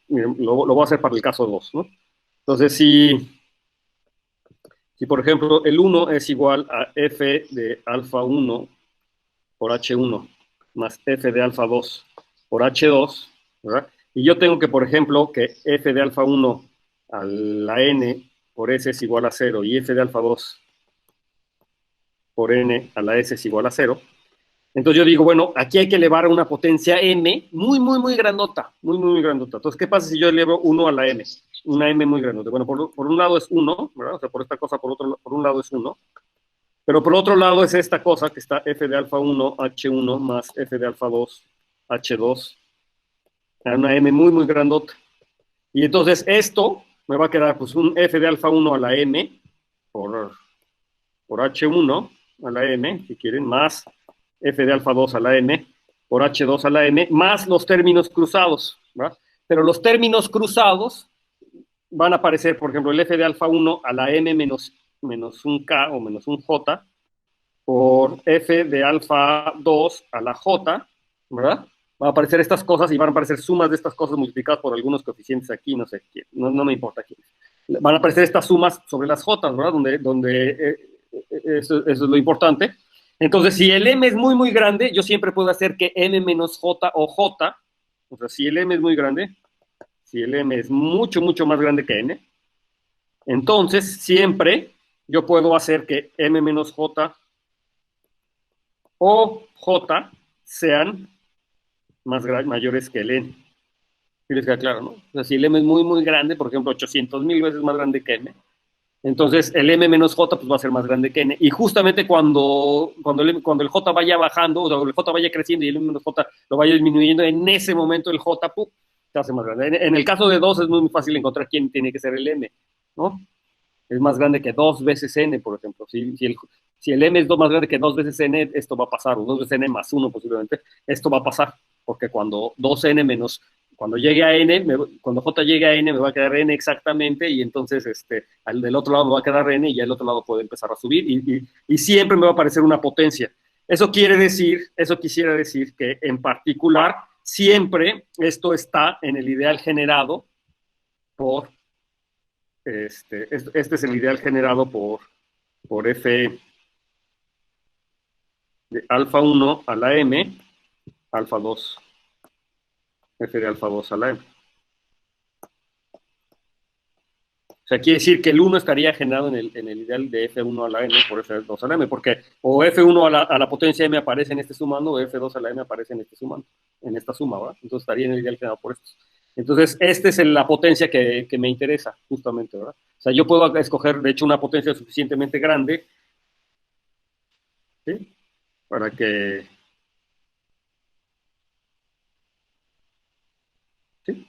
miren, lo voy a hacer para el caso 2, ¿no? Entonces, si por ejemplo el 1 es igual a f de alfa 1 por h1 más f de alfa 2 por h2, ¿verdad? Y yo tengo que, por ejemplo, que f de alfa 1 a la n por s es igual a 0 y f de alfa 2 por n a la s es igual a 0. Entonces yo digo, bueno, aquí hay que elevar a una potencia m muy, muy, muy grandota, muy, muy, muy grandota. Entonces, ¿qué pasa si yo elevo 1 a la m? Una m muy grandota. Bueno, por un lado es 1, ¿verdad? O sea, por esta cosa, por un lado es 1. Pero por otro lado es esta cosa que está f de alfa 1, h1 más f de alfa 2, h2. Una m muy, muy grandota. Y entonces esto me va a quedar pues un f de alfa 1 a la m por h1 a la m, si quieren, más f de alfa 2 a la m por h2 a la m, más los términos cruzados, ¿verdad? Pero los términos cruzados van a aparecer, por ejemplo, el f de alfa 1 a la m menos un k o menos un j por f de alfa 2 a la j, ¿verdad? Van a aparecer estas cosas y van a aparecer sumas de estas cosas multiplicadas por algunos coeficientes aquí, no sé quién, no me importa quién. Van a aparecer estas sumas sobre las j, ¿verdad? Eso es lo importante. Entonces, si el m es muy, muy grande, yo siempre puedo hacer que m menos j o j, o sea, si el m es muy grande, si el m es mucho, mucho más grande que n, entonces siempre yo puedo hacer que m menos j o j sean mayores que el n. ¿Sí les queda claro, no? O sea, si el m es muy, muy grande, por ejemplo, 800,000 veces más grande que n, entonces el m menos j pues va a ser más grande que n. Y justamente cuando el j vaya bajando, o sea, el j vaya creciendo y el m menos j lo vaya disminuyendo, en ese momento el j se hace más grande. En el caso de 2 es muy fácil encontrar quién tiene que ser el m, ¿no? Es más grande que 2 veces n, por ejemplo. Si el m es más grande que 2 veces n, esto va a pasar, o 2 veces n más 1 posiblemente, esto va a pasar, porque cuando 2n menos, cuando llegue a n, cuando j llegue a n, me va a quedar n exactamente, y entonces al del otro lado me va a quedar n, y ya el otro lado puede empezar a subir, y siempre me va a aparecer una potencia. Eso quisiera decir que, en particular, siempre esto está en el ideal generado por este es el ideal generado por f de alfa 1 a la m, alfa 2, f de alfa 2 a la m. O sea, quiere decir que el 1 estaría generado en el ideal de f1 a la m por f2 a la m, porque o f1 a la potencia m aparece en este sumando, o f2 a la m aparece en este sumando, en esta suma, ¿verdad? Entonces estaría en el ideal generado por estos. Entonces, esta es la potencia que me interesa, justamente, ¿verdad? O sea, yo puedo escoger, de hecho, una potencia suficientemente grande, ¿sí? Para que... ¿sí?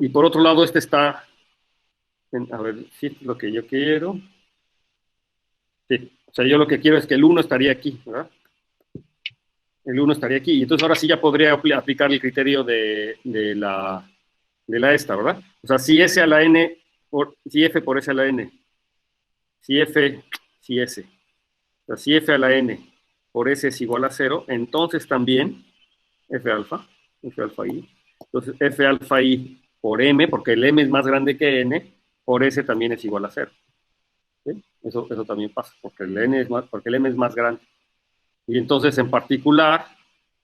Y por otro lado, está... a ver, sí, es lo que yo quiero. Sí, o sea, yo lo que quiero es que el 1 estaría aquí, ¿verdad? El 1 estaría aquí. Y entonces ahora sí ya podría aplicar el criterio de la esta, ¿verdad? O sea, si S a la N, si F por S a la N, si S, o sea, si F a la N por S es igual a 0, entonces también F alfa I. Entonces F alfa I por M, porque el M es más grande que N, por S también es igual a 0. ¿Sí? Eso también pasa, porque el M es más grande. Y entonces, en particular,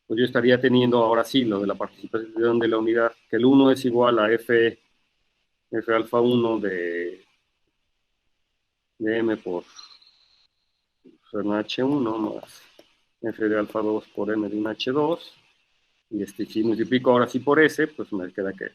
pues yo estaría teniendo ahora sí lo de la participación de la unidad, que el 1 es igual a F alfa 1 de M por H1 más F de alfa 2 por M de un H2. Y si multiplico ahora sí por S, pues me queda que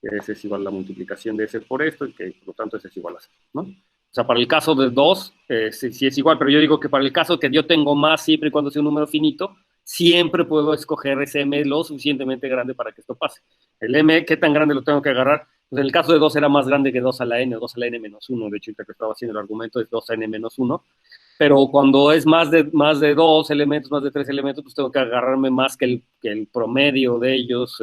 S es igual a la multiplicación de S por esto, y que por lo tanto S es igual a 0, ¿no? O sea, para el caso de 2, sí es igual, pero yo digo que para el caso que yo tengo más, siempre y cuando sea un número finito, siempre puedo escoger ese m lo suficientemente grande para que esto pase. El m, ¿qué tan grande lo tengo que agarrar? Pues en el caso de 2 era más grande que 2 a la n, o 2 a la n menos 1. De hecho, que estaba haciendo el argumento es 2 a n menos 1. pero cuando es más de 2 elementos, más de 3 elementos, pues tengo que agarrarme más que el promedio de ellos,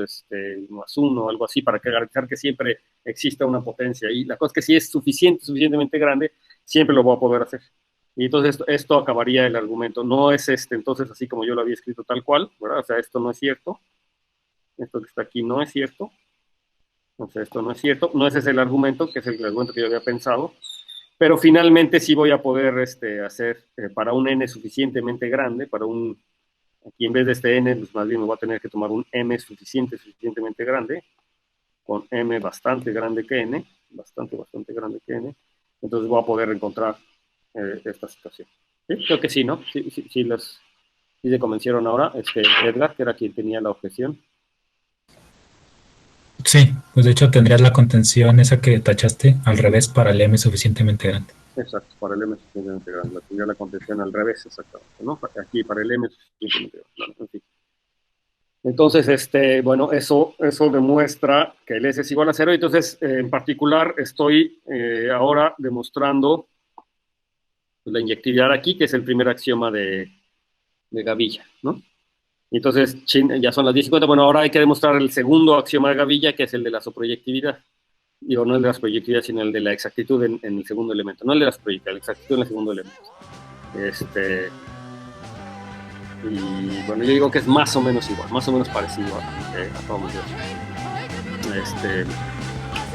más 1, algo así, para garantizar que siempre exista una potencia. Y la cosa es que si es suficientemente grande, siempre lo voy a poder hacer. Y entonces esto acabaría el argumento. No es entonces así como yo lo había escrito tal cual, ¿verdad? O sea, esto no es cierto. Esto que está aquí no es cierto. O sea, esto no es cierto. No ese es el argumento, que es el argumento que yo había pensado. Pero finalmente sí voy a poder hacer para un n suficientemente grande, aquí en vez de este n, pues más bien me voy a tener que tomar un m suficientemente grande, con m bastante grande que n, bastante grande que n, entonces voy a poder encontrar esta situación. ¿Sí? Creo que sí, ¿no? Sí se convencieron ahora. Edgar, que era quien tenía la objeción. Sí, pues de hecho tendrías la contención esa que tachaste al revés para el M suficientemente grande. Exacto, para el M suficientemente grande. Tendría la contención al revés, exactamente, ¿no? Aquí para el M suficientemente grande. En fin. Entonces, bueno, eso demuestra que el S es igual a 0. Entonces, en particular, estoy ahora demostrando la inyectividad aquí, que es el primer axioma de Gavilla, ¿no? Entonces, ya son las 10:50. Bueno, ahora hay que demostrar el segundo axioma de Gavilla, que es el de la soproyectividad. Digo, no el de las proyectividades, sino el de la exactitud en el segundo elemento. No el de las proyectividades, la exactitud en el segundo elemento. Y bueno, yo digo que es más o menos igual, más o menos parecido a todo mundo.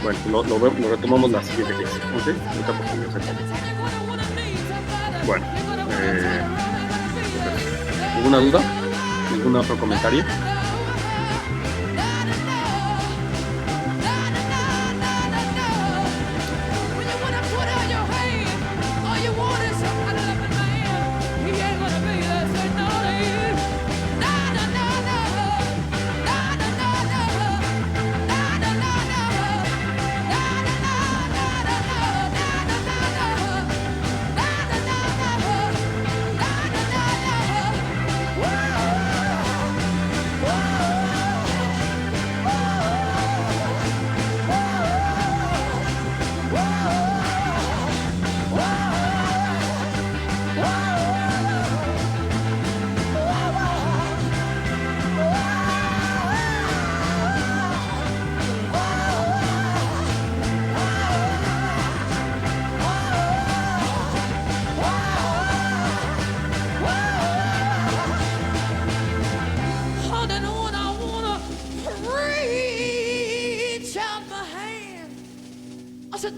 Bueno, lo retomamos la siguiente clase. ¿Okay? Bueno, ¿alguna duda? ¿Algún otro comentario?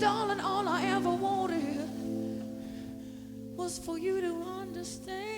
Darling, all I ever wanted was for you to understand.